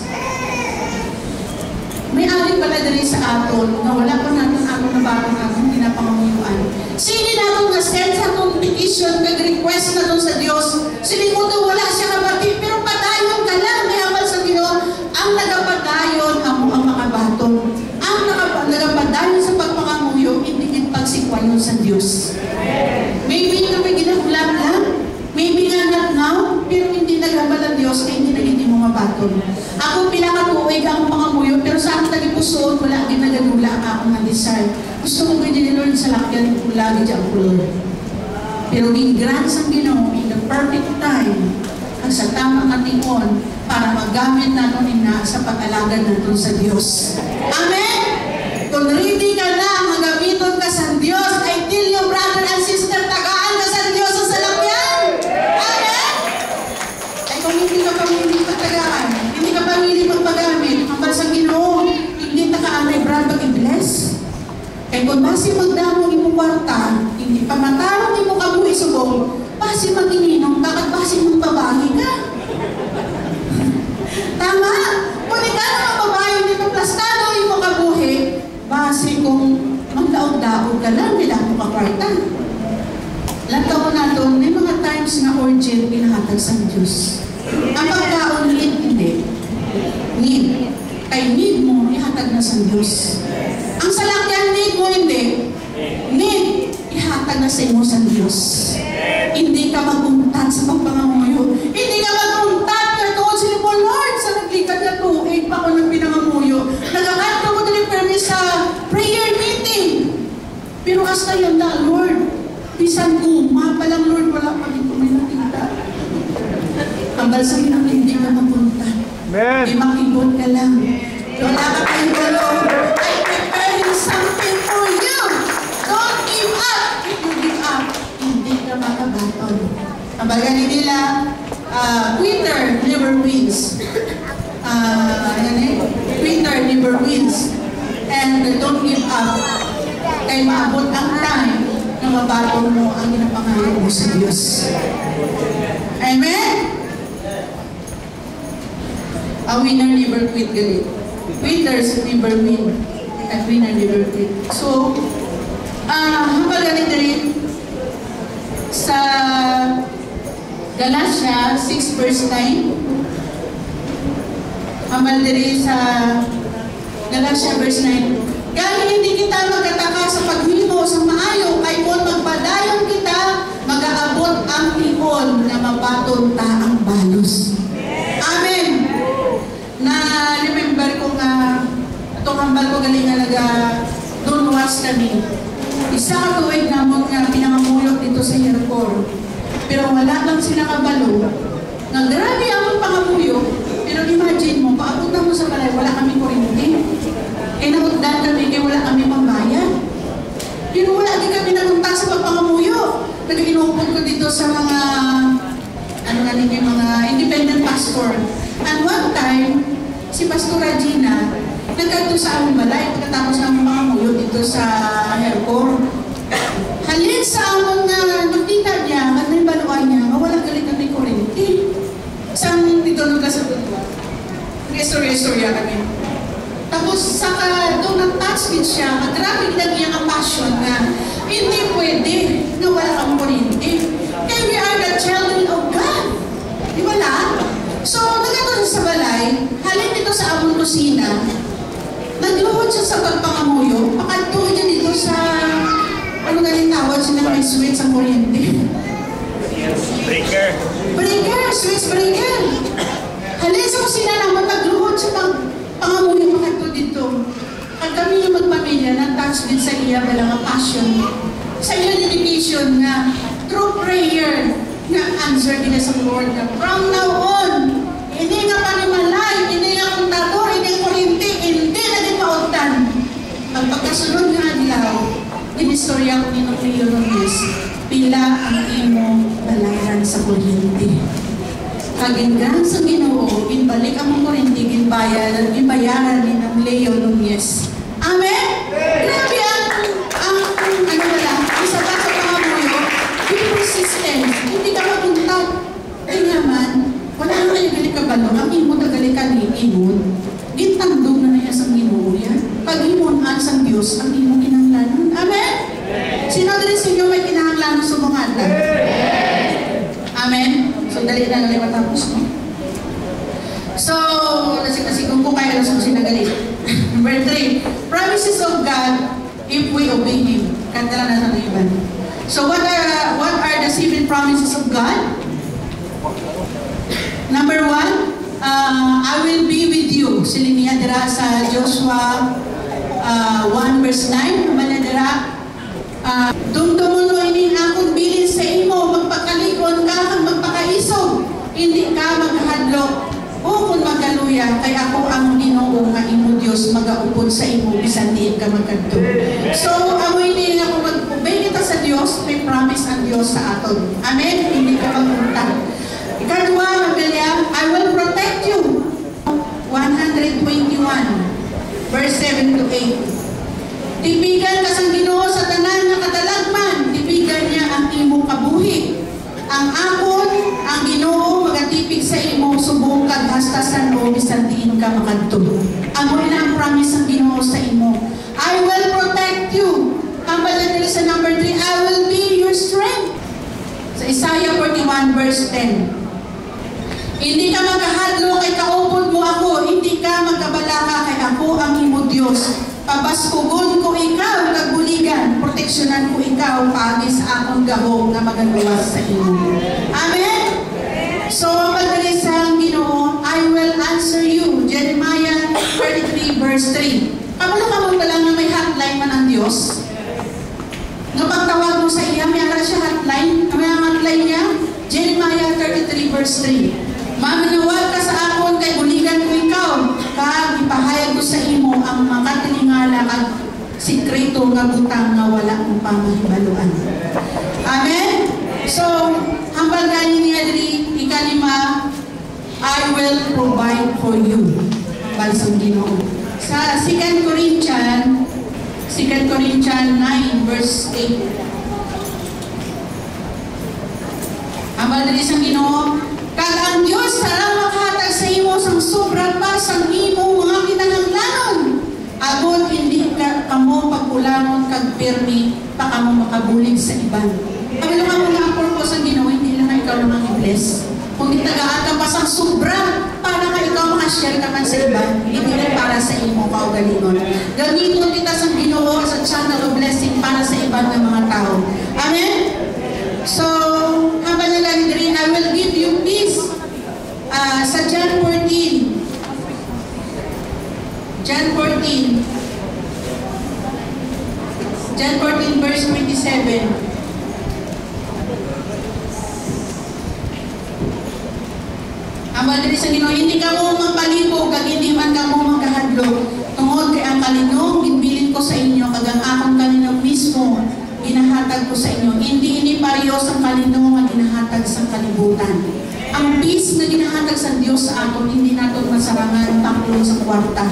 May alin pala dali sa aton na wala pa natin ako na bagong akong pinapangumuyuan. Sige natin na send sa itong petition, nag-request na doon sa Diyos. Sige mo doon wala siya kabati, pero padayon ka lang, may amal sa Ginoo. Ang nagapadayon, amo ang makabaton. Ang nagapadayon sa pagpangamuyo, hindi pagsikwayon sa Diyos. Maybe na may ginagulang lang, maybe nga not now, pero hindi nagabal ang Diyos, kaya hindi mo mabaton. Ako pinakatuig ang pangamuyo, pero sa aking tagipusoon, wala din nagadula ang akong desire. Gusto ko pwede ni Lord sa lakyan kung lagi dyan ko, Lord. Pero in-grant sa Ginoo in the perfect time, ang sa tamang atingon, para magamit natin na sa pag-alagad natin sa Diyos. Amen? Kung ready ka na, magamiton ka sa Diyos, I tell you, brother and sister, tagaan ka sa Diyos sa salakyan. Amen? Ay kung hindi ka pamili pagtagaan, hindi ka pamili pagpagamit, ang sa Ginoo, hindi takaanay, brother, i-bless. Kaya kung basi magdamo ni mo kwarta, hindi pa matarong ni mo kabuhi subong, basi mag-ininom, bakit basi mong babae ka? Tama? Kung ikaw naman babae, hindi pa plastado ni mo kabuhi, basi kung magdaog-daog ka lang, nila makwarta. Lantaw ko na doon, may mga times na urgent pinahatag sa Diyos. Ang pagkaon need, hindi. Need. Kay need mo, ihatag na sa Diyos. Ang salakyan need mo, hindi. Need, ihatag na sa imo sa Diyos. Hindi ka maguntat sa pagpangamuyo. Hindi ka maguntat ka doon sa mo, Lord, sa naglikad na tuig pa ako ng pinangamuyo. Nagkakat ko din permi sa prayer meeting. Pero hasta yan na, Lord, bisan guma pa lang, Lord, wala pa dito may nakita. Ang balsangin ang hindi ka maguntat. Di makibot ka lang. Wala ka kayong balong. I'm preparing something for you. Don't give up. If you give up, hindi ka makabaton. Ang bagay nila, quitter never wins. Quitter never wins. And don't give up. Kaya maabot ang time na mabaton mo ang ginapangalaw mo sa Diyos. Amen? A winner never quit, galit. Quitters never win. At winner never quit. So, hambal galit rin sa Galatia 6 verse 9. Hambal rin sa Galatia verse 9. Kaya hindi kita magkataka sa paghimo sa maayo, kay kung magpadayon kita, mag-aabot ang ihon na mabaton ta ang balos. Amen. Na remember ko nga itong hambal ko galing nga doon was kami. Isa ka tuwig namon nga pinangamulok dito sa Yercor. Pero wala lang sila kabalo. Nga grabe ang pangamulok. Pero imagine mo, paabot na mo sa balay, wala kami kuryente. Eh nagugdan kami, kaya wala kami pambayan. Pero wala din kami nagunta sa pagpangamuyo. Nag-inupod ko dito sa mga mga independent pastor. And one time, si Pastor Regina, nagkanto sa aming balay, pagkatapos ng mga muyo dito sa Yercor. Halin sa among nakita niya, at may baluan niya, mawala galit kami kuryente. Saan dito nung kasagot ko? Restorya kami. Tapos saka doon nag-touch din siya, magrabe lang niya ang passion na hindi pwede na wala kang kuryente. Kaya we are the children of God. Di wala? So, nagkataon sa balay, halin dito sa among kusina, nagluhod siya sa pagpangamuyo, pakantuon niya dito sa, ano galing tawag siya ng may switch sa kuryente. Breaker. Breaker, switch breaker. Halin sa kusina naman, nagluhod siya pangamuyo, pakantuon dito. At kami yung magpamilya, nag-touch din sa iya, balang passion. Sa iya dedication na through prayer, na answer nila sa Lord na from now on, hindi nga panimalay, hindi nga kontador, hindi kuryente, hindi na din pautan. Ang pagkasunod nga dilaw, inistorya ko ni Leo Lunes, pila ang imo balaran sa kuryente. Kaginggan sa Ginoo, ginbalik ang mga kuryente, ginbayaran ni ng Leo Lunes. Amen? Grabe ang isa pa sa pangamuyo, yung persistence, hindi ka maguntat. Ay naman, wala na kayo galing kabalo, ang imo na galing kanin-inod, gintandog na niya sa Ginoo yan. Pag-imunan sa Diyos, ang imo kinahanglanon. Amen? Sino din sa inyo may kinahanglanon sa mga atan? Amen? So, dali na nalang matapos mo. So, nasigasigong ko kayo na susi na galit. Number 3, promises of God if we obey Him. Kanta lang na sa iban. So, what are the 7 promises of God? Number 1, I will be with you. Sili niya dira sa Joshua 1 verse 9. Naman na dira, dumdumon mo ini akong bilin sa imo, magpakalikon ka, magpakaisog, hindi ka maghadlok. O kung magaluya, kay ako ang Ginoo nga imo Dios magaupod sa imo bisan diin ka magkadto. So amoy nila kung mag-obey kita sa Dios, may promise ang Dios sa aton. Amen. Hindi ka magpunta. Ikadua, Mabelia, I will protect you. 121 verse 7 to 8. Tipigan ka sa Ginoo sa tanan nga kadalagman, tipigan niya ang imo kabuhi. Ang akon, ang Ginoo magatipig sa imo subong kag hastasan o bisan diin ka makadto. Amo na ang promise ng Ginoo sa imo. I will protect you. Ang bala nila sa number 3, Isaiah 41 verse 10. Hindi ka magkahadlo kay kaupod mo ako, hindi ka magkabalaka kay ako ang imo Dios. Pabaskugon ko ikaw kagbuligan, proteksyonan ko ikaw paagi sa akong gahom nga magaluwas sa imo. Amen. So ang pagdali sa Ginoo, I will answer you. Jeremiah 33 verse 3. Kamalo pa lang na may hotline man ang Dios. Nga pagtawag mo sa iya, may ara siya hotline. May hotline niya, Jeremiah 33 verse 3. Mamanawag ka sa akon kay buligan ko ikaw, kag ipahayag ko sa imo ang makatilingala kag sikreto nga butang nga wala kong pamahibaluan. Amen? So, hambal gani niya diri, ikalima, I will provide for you. Balsang Ginoo. Sa 2 Corinthians 9 verse 8. Hambal diri sa Ginoo, kag ang Dios sarang makahatag sa imo sang sobra pa sang imo mga kinahanglanon. Agon hindi ka kamo pagkulanon kag pirmi pa kamo makabulig sa iban. Kami lang ang mga purpose ang Ginoo, hindi lang ikaw lang ang i-bless. Kung itagaan ka pa sang sobra para ka ikaw makashare ka man sa iban, hindi rin para sa imo kaugalingon. Gamiton kita sa Ginoo sa channel of blessing para sa iban ng mga tao. Amen? So, habang nalang rin, I will give you peace. Sa John 14 verse 27. Ambal diri sa Ginoo, hindi ka mo mapalibog kag hindi man ka mo magkahadlok. Tungod kay ang kalinong ginbilin ko sa inyo kag ang akong kalinong mismo ginahatag ko sa inyo. Hindi parehas ang kalinong nga ginahatag sa kalibutan. Ang peace na ginahatag sa Dios sa aton, hindi naton masarangan pangulong sa kwarta.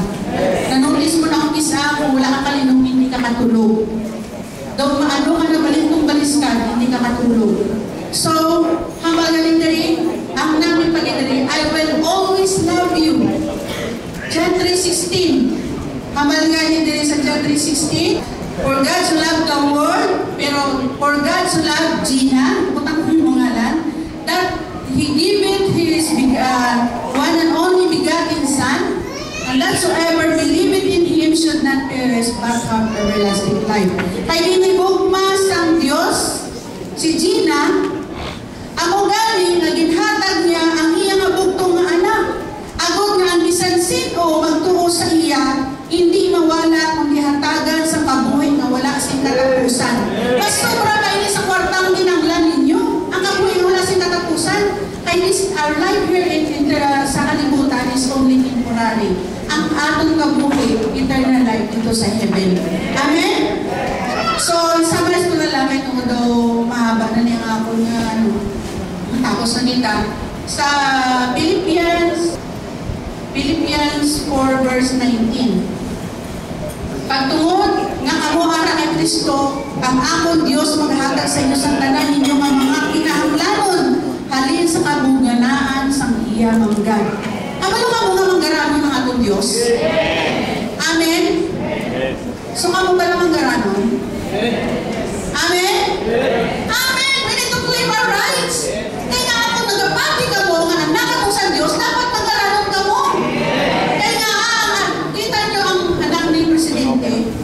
Nanotis mo na ang isa kung wala ka kalinong, hindi ka katulog. Daw maano ka na balintong balis ka, hindi ka katulog. So, hambal galing dari, ang namin pagdari, I will always love you. John 3:16. Hambal galing dari sa John 3:16. For God so loved the world, pero for God so loved Gina, putang ko yung ngalan, that He giveth His one and only begotten Son, and whatsoever believeth in Him should not perish but have everlasting life. Kaya ginigugma sang Diyos, si Gina, ako galing nga ginhatag niya ang iyang abugtong nga anak. Agod nga ang bisan sino magtuo sa iya, hindi mawala kung gihatagan sa kabuhi nga wala sing katapusan. Mas sobra kayo sa kwartang ginanglan ninyo. Ang kabuhi wala sing katapusan. Kaya our life here sa kalibutan is only temporary. Ang atong kabuhi, eternal life dito sa heaven. Amen? So, summarize ko na lang kung daw mahaba na niya ako nga tapos na nita. Sa Philippians 4 verse 19. Pagtungod nga kamo ara kay Kristo, ang akong Dios maghatag sa inyo sa tanan ninyo nga mga kinahanglanon halin sa kabuganaan sang iya manggad. Amalo ka mo nga manggaranon ng atong Dios? Amen? So kamo ba lang manggaranon? Amen? Amen! We need to claim our rights. Kaya nga ako nagapati ka mo nga anak ako sa Dios, dapat manggaranon ka mo. Kaya nga, kita nyo ang anak ni Presidente.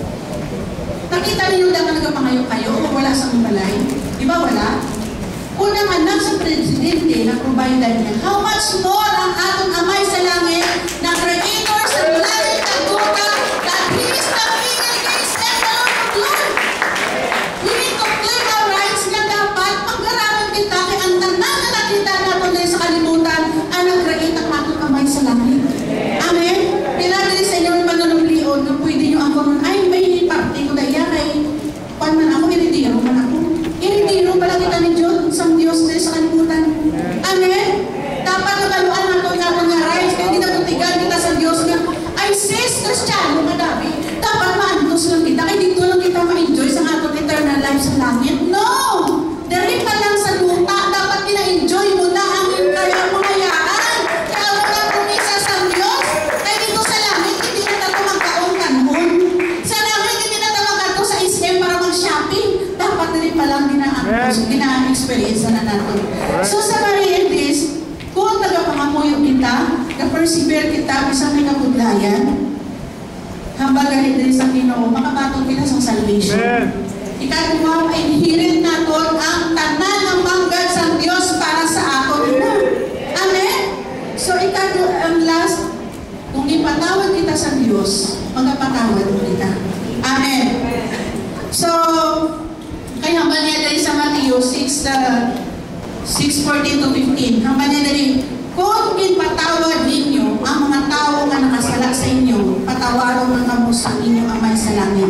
Nakita niyo dapat nagapangayo kayo o wala sa balay? Di ba wala? Unang anak sa Presidente na provider niya. How much more ang atong amay sa langit na creator sa langit at lupa that He is the King and He is the Lord of Lords. We need to claim our rights na dapat pag-araman kita kay ang tanan na nakita natin din sa kalimutan ang nag-create ang atong amay sa langit. Amen? Pinadali sa inyo ang panunumlion na pwede nyo ako nun, ay may party ko dahil kay pan man ako, iritiro man ako. Iritiro pala kita ni Diyos, sang Diyos na sa kalimutan. Amen? Dapat nagaluan nato yung atong rights, kaya hindi na So, gina-experience na natin. So, sa very this, kung tagapangamuyo kita, na-persevere kita, isang may kabudlayan, hambang galit din sa Ginoo, makabatong kita sa salvation. Ikaduha, ay hirin natin ang tanan ng manggad sa Diyos para sa aton na. Amen? So, ang last, kung ipatawad kita sa Diyos, magpatawad kita. Amen. So, kaya hambang niya dali sa Matthew 6:14 to 15, hambang niya dali, kung ipatawad ninyo ang mga tao na nakasala sa inyo, patawaron ng kamo sa inyong amay sa langit.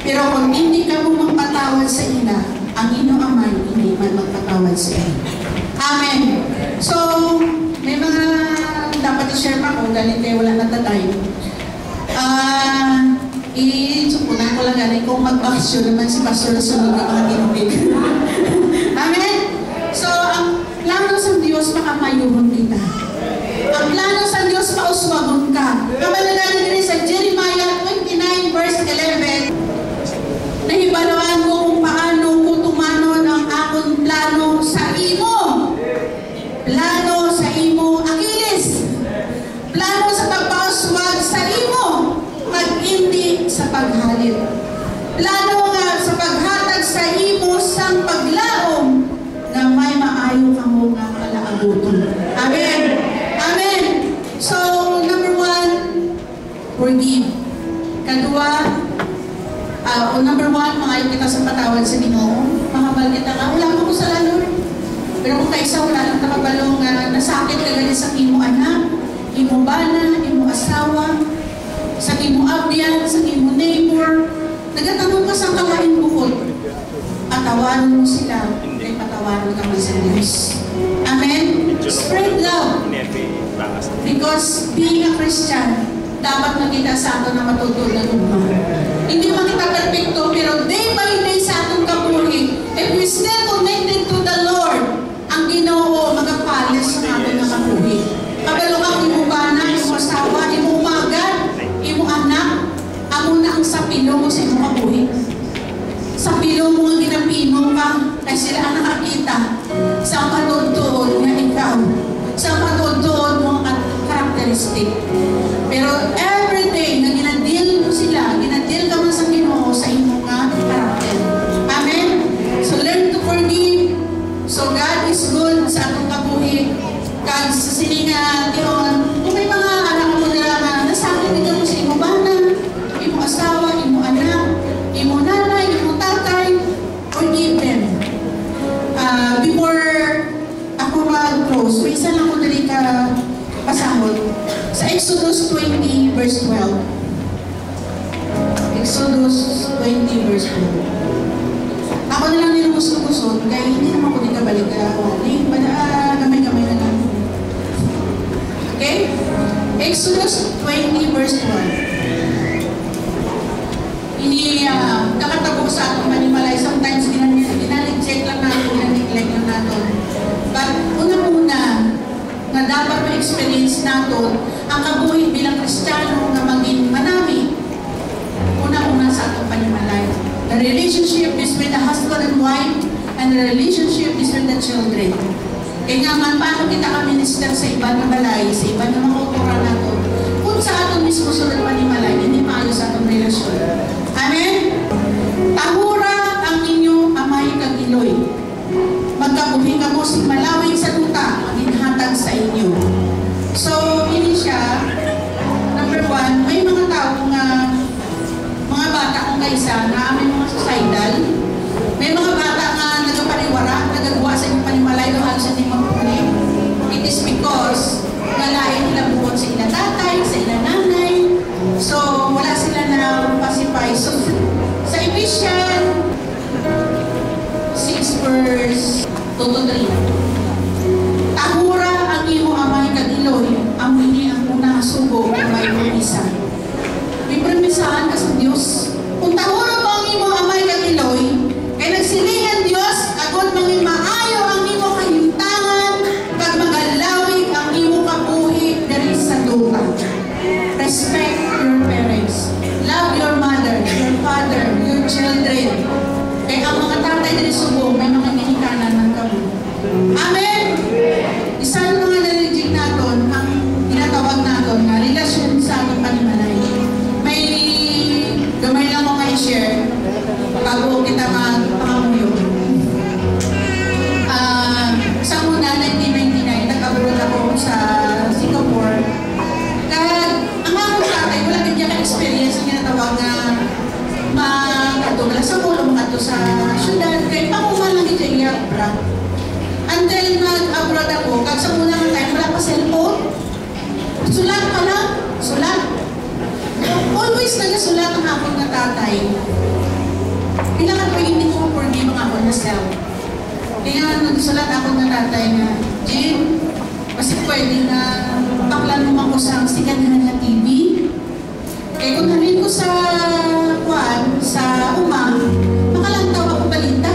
Pero kung hindi ka mo magpatawad sa ila, ang inyong amay hindi man magpatawad sa ila. Amen. So, may mga dapat i-share pa kung galing kayo wala natatay. I-supunan ko lang galing kung mag-action naman si Pastor na sunod na mga tinubig. Amen? So, ang plano sa Diyos, makamayuhon kita. Ang plano sa Diyos, pauswagon ka. Kamalagaling din sa Jeremiah 29 verse 11, nahibalaan mo kung paano ko tumanon ang akong plano sa imo. Plano sa imo, Achilles. Plano sa pagpauswag sa imo, pag-hindi sa paghalit. Plano nga sa paghatag sa imo sang paglaom na may maayo ka mo nga kalaabuton. Amen. Amen. So, number 1, forgive. Kadua, number 1, maayo kita sa patawad sa Ginoo. Mahabal kita ka, wala mo ko sa lalor. Pero kung kaisa wala lang nakabalong nasakit ka ganit sa imo anak, imo bana, imo asawa, sa imo abyan, sa imo neighbor, nagatanong ka sa kawain bukod. Patawarin mo sila, kay patawarin ka man sa Diyos. Amen? Spread love. Because being a Christian, dapat makita sa ato na matutulog na luma. Hindi makita perfecto, pero day by day sa atong kabuhi, if we still connected to the Lord, ang Ginoo magapalis sa ato na kabuhi. Kabalo ang imo bana, imo asawa, imo umaga, imo anak, amo na ang sapilo mo sa imo kabuhi. Sapilo mo ang ginapino ka, kaya sila ang nakakita sa patudtuon na ikaw, sa patudtuon mo ang karakteristik. Pero everyday na ginadil mo sila, ginadil ka man sa Ginoo sa imo nga karakter. Amen? So learn to forgive. So God is good sa atong kabuhi. God sa sininga, Diyon, kung may mga anak mo nila na nasakit din mo sa imo bana, imo asawa, imo anak, imo nanay, imo tatay, forgive them. Before ako mag-close, may isa lang ko dali ka pasahod. Sa Exodus 20 verse 12. Exodus 20 verse 12. Ako na lang nila gusto-gusto, kaya hindi naman ko dito balik ako. Gamay-gamay na lang. Okay? Exodus 20 verse 12. Hindi nakatagok sa atong manimalay. Sometimes ginaneg-check lang natin, ginaneg-like lang natin. But una-una, na dapat ma-experience natin ang kabuhi bilang Kristiyano na maging manami. Una-una sa atong panimalay. The relationship between the husband and wife and the relationship between the children. Kaya nga man, paano kita ka-minister sa ibang na balay, sa ibang na mga kultura natin, kung sa atong mismo sunod panimalay, hindi maayos sa atong relasyon. Amen? Tahura ang inyo amay kagiloy. Magkabuhi ka mo si malawig sa tuta, maginhatag sa inyo. So, ini siya, number 1, may mga tao nga, mga bata kong kaisa na may mga suicidal. May mga bata nga nagpaniwara, nagagawa sa inyong panimalay, doon halos hindi magpuli. It is because nalain nila bukod sa ila tatay, sa ila nanay. So, wala sila na pacify. So, sa Ephesians 6 verse 2 to 3. Tahura ang imo amay kagiloy, ang ini ang unang sugo ang may promisa. May promisahan ka sa Diyos. Kung tahura mo ang imo amay kagiloy, kay nagsilingan Diyos, agad mangin maayo ang imo kahimtangan, pag magalawig ang imo kabuhi dari sa duta. Respect your parents. Love your mother, your father, your children. Kaya ang mga tatay din subo, may contract. Until nag-abroad ako, kag sa unang time, wala pa cellphone. Sulat pa lang, sulat. Always nagasulat ang akong na tatay. Kailangan ko hindi ko forgive ang akong na self. Kaya nagsulat ako na tatay na, Jim, kasi pwede na paklan mo ako sa sikanhan na TV. Eh kung halin ko sa makalantaw ako balita.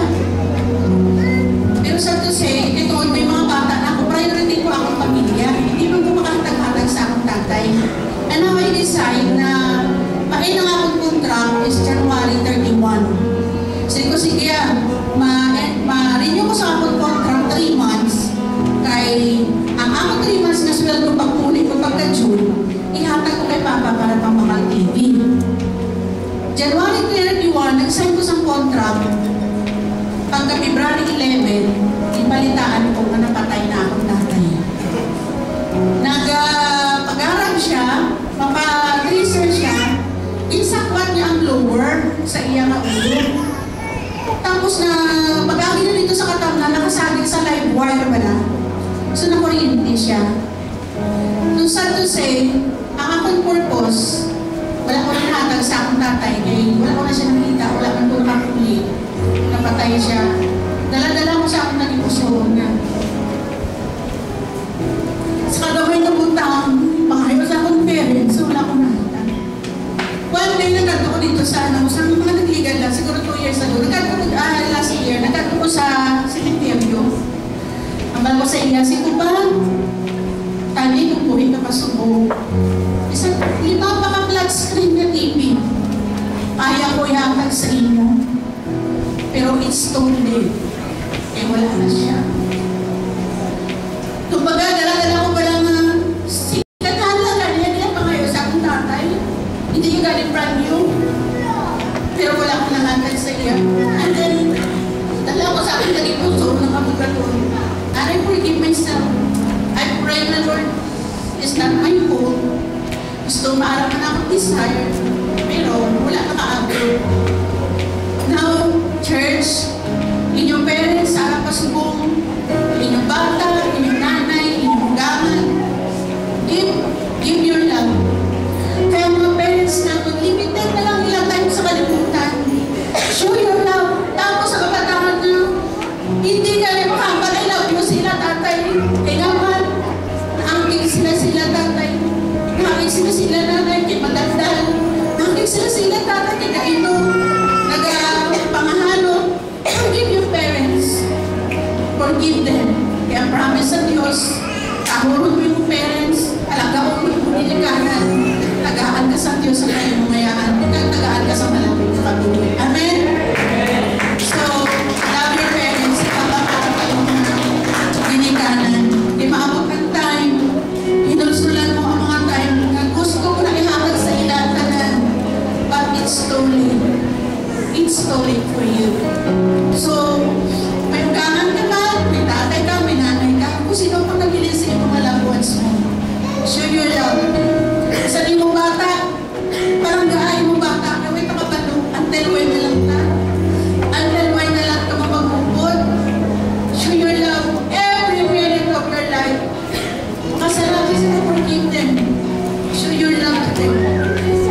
Pero sa to say, ito may mga bata na ako, priority ko akong pamilya. Hindi man ko makataghatag sa akong tatay. And now I decide na pain ang akong contract is January 31. Sige ko, sige, ma-renew ko sa akong contract 3 months. Kay ang akong 3 months na sweldo pagpuli ko pagka-June, ihatag ko kay Papa para pang TV. January 31, nag-sign ko sa contract. Pagka February 11, ibalitaan ko na napatay na akong tatay. Pag-arang siya, mapa-tracer siya, insakwan niya ang blower sa iyang ulo. Tapos na pag-agi na dito sa katamnan, nakasagit sa live wire ba na? So nakuryente siya. Nung sad to say, ang akong purpose, wala ko na hatag sa akong tatay. Wala ko na siya nakita, wala man ko nakapuli. Napatay siya. Dala-dala ko sa akong naging usuhon niya. Sa kadamay na puntang, pangayon sa akong parents, wala ko nakita. One day, nagkato ko dito sa mga nagligal lang, siguro 2 years ago. Nagkato ko, last year, nagkato ko sa cemetery. Ambal ko sa iya, ko ba? Tani, kung buhay ka pasubo. Isang 5 pa flat screen na TV. Kaya ko ihatag sa inyo. Pero it's too late. Eh, wala na siya. Kumbaga, dala-dala ko ba lang sikatahan lang ganyan pa ngayon sa akong tatay. Hindi yung galing brand new. Pero wala akong nahatag sa iya. And then, dala ko sa aking naging puso ng kabugaton. And I forgive myself. I pray na Lord, it's not my fault. Gusto maaraman akong desire. Pero wala nakaabot. Now, church, inyong parents, sa pasubong, inyong bata, inyong nanay, inyong gaman, give your love. Kaya mga parents na limited na lang ilang time sa kalimutan. Show your love. Tapos sa kabataan na, hindi ka rin makambal. I love you sila, tatay. Kaya naman, naangking sila tatay. Naangking sila nanay, kay madagdal. Naangking sila tatay, kay kaino. Nagpangahalo. Forgive your parents. Forgive them. Kaya promise sa Diyos, kahurot mo yung parents, alagaon mo yung nilikanan. Tagaan ka sa Diyos sa kanyang mayaan. Tagaan ka sa malapit na patuloy. Amen? So, love your parents. Ipapapara kayong nilikanan. Di maabot ang time. Hinulsulan mo ang mga time na gusto ko na ihatag sa ilatanan. But it's too late. It's too late for you. So, may ugangan ka ba? May tatay ka, may nanay ka. Kung sino pang nabilis sa iyong mga loved ones mo. Show your love. Sa limong bata, parang gaay mo bata, naway ka kapatid, until when na lang ka. Until when na lang ka mapagpupod. Show your love every minute of your life. Makasalamat sila, forgive them. Show your love to them.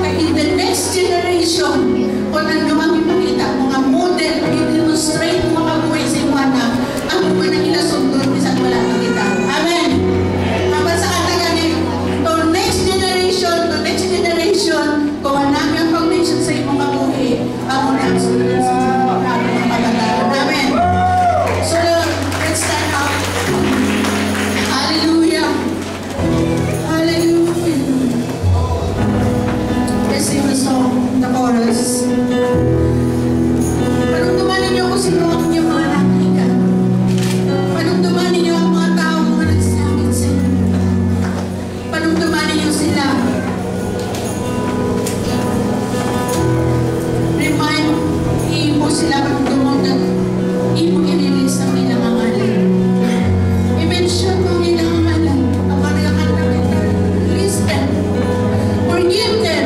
Kaya in the next generation, kung ano mang ipakita mo nga model, i-demonstrate mo mga buhay sa iyo anak, ang mga nakilasundod, isang wala na kita. Amen. Kapag sa kataganin, to next generation, kung anak yung foundation sa iyo mga buhay, ang mga sunod sa mga pagkakaroon. Amen. So, let's stand up. Hallelujah. Hallelujah. Let's sing the song, the chorus. Panumduman ninyo kung sino ang inyong mga nakika. Panumduman ninyo ang mga taong mga nagsakit sa inyo. Panumduman ninyo sila. Remind mo sila panumduman na imo i-release ang ilang angalan. I-mention mo ang ilang angalan. Ang mariakan na kita. Release them. Forgive them.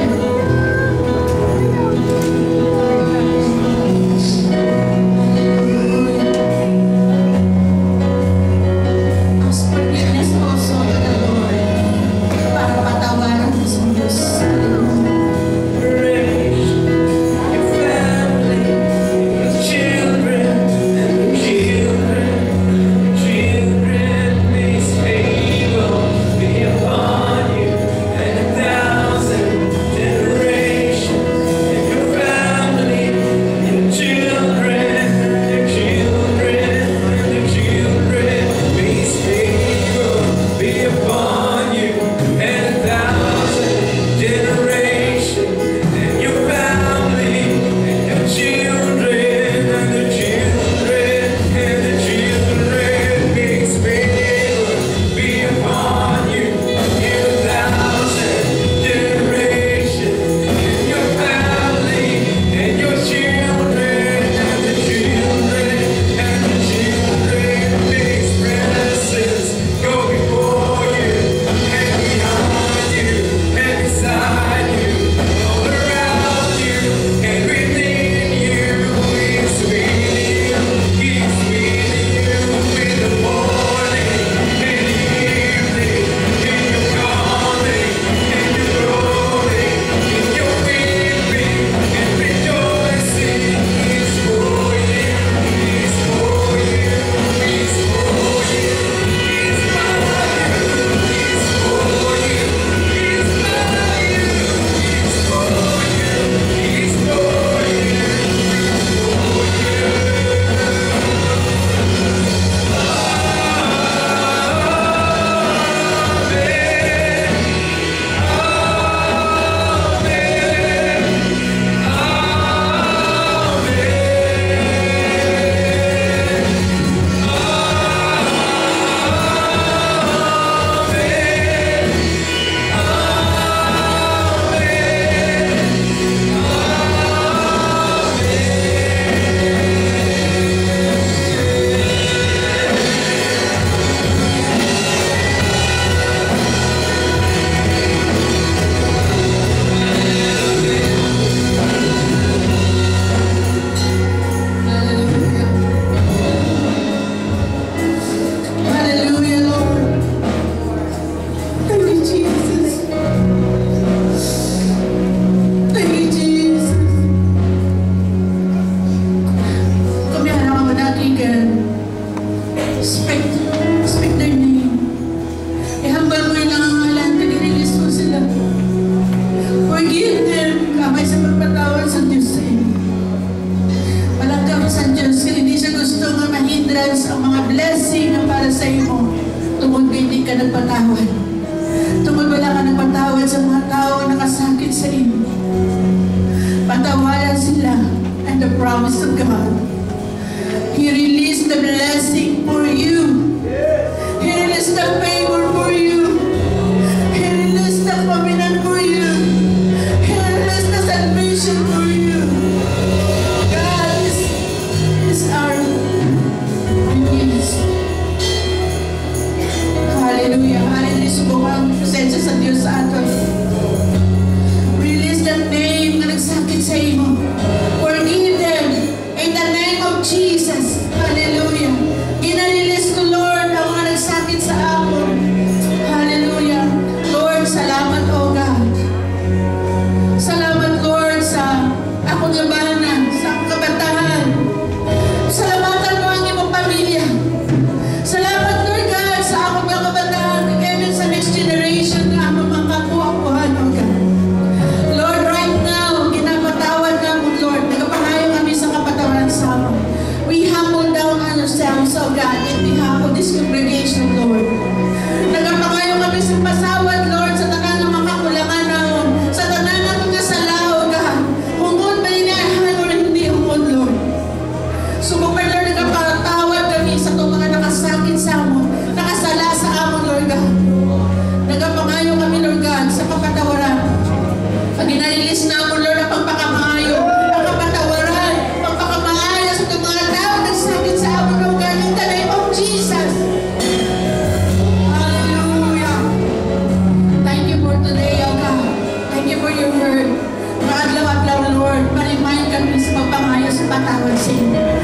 imo. Tungod hindi ka nagpatawad. Tungod wala ka nagpatawad sa mga tao na nakasakit sa imo. Patawaran sila and the promise of God. He released the blessing for you. He released the favor for you. He released the covenant for you. He released the salvation for you. God is our release. Hallelujah. Hallelujah. Subukang presensya sa Diyos sa atin. Release that name na nagsakit sa imo. Forgive them in the name of Jesus. Hallelujah. Ginarelease ko, Lord, ang mga nagsakit sa ako. Hallelujah. Lord, salamat, O God. Salamat, Lord, sa akong yabanan, sa akong kabataan. Salamatan mo ang iyong pamilya. Salamat, Lord God, sa akong kabataan, even sa next generation na amang mga kapuha-puhan, O God. Lord, right now, ginapatawad na mo, Lord. Nagapangayo kami sa kapatawaran sa ako. We humble down ourselves, O God, in behalf of this congregation, Lord. Nagapangayo kami sa pasawad, Lord, sa tanan ng mga kakulangan naon, sa tanan ng mga sala, O God. Hungod ba inahan o hindi hungod, Lord? Subukay, Lord, nagapatawad kami sa itong mga nakasakit sa amon, nakasala sa amon, Lord God. Nagapangayo kami, Lord God, sa kapatawaran. Pag inarilis na mo, Lord, ang pagpakamangayo, ang kapatawaran, pagpakamangayo sa itong mga tao nagsakit sa amon, Lord God, in the name of Jesus. Hallelujah. Thank you for today, O God. Thank you for your word. Maadlaw-adlaw, Lord, ma-remind kami sa pagpangayo sa patawad sa inyo.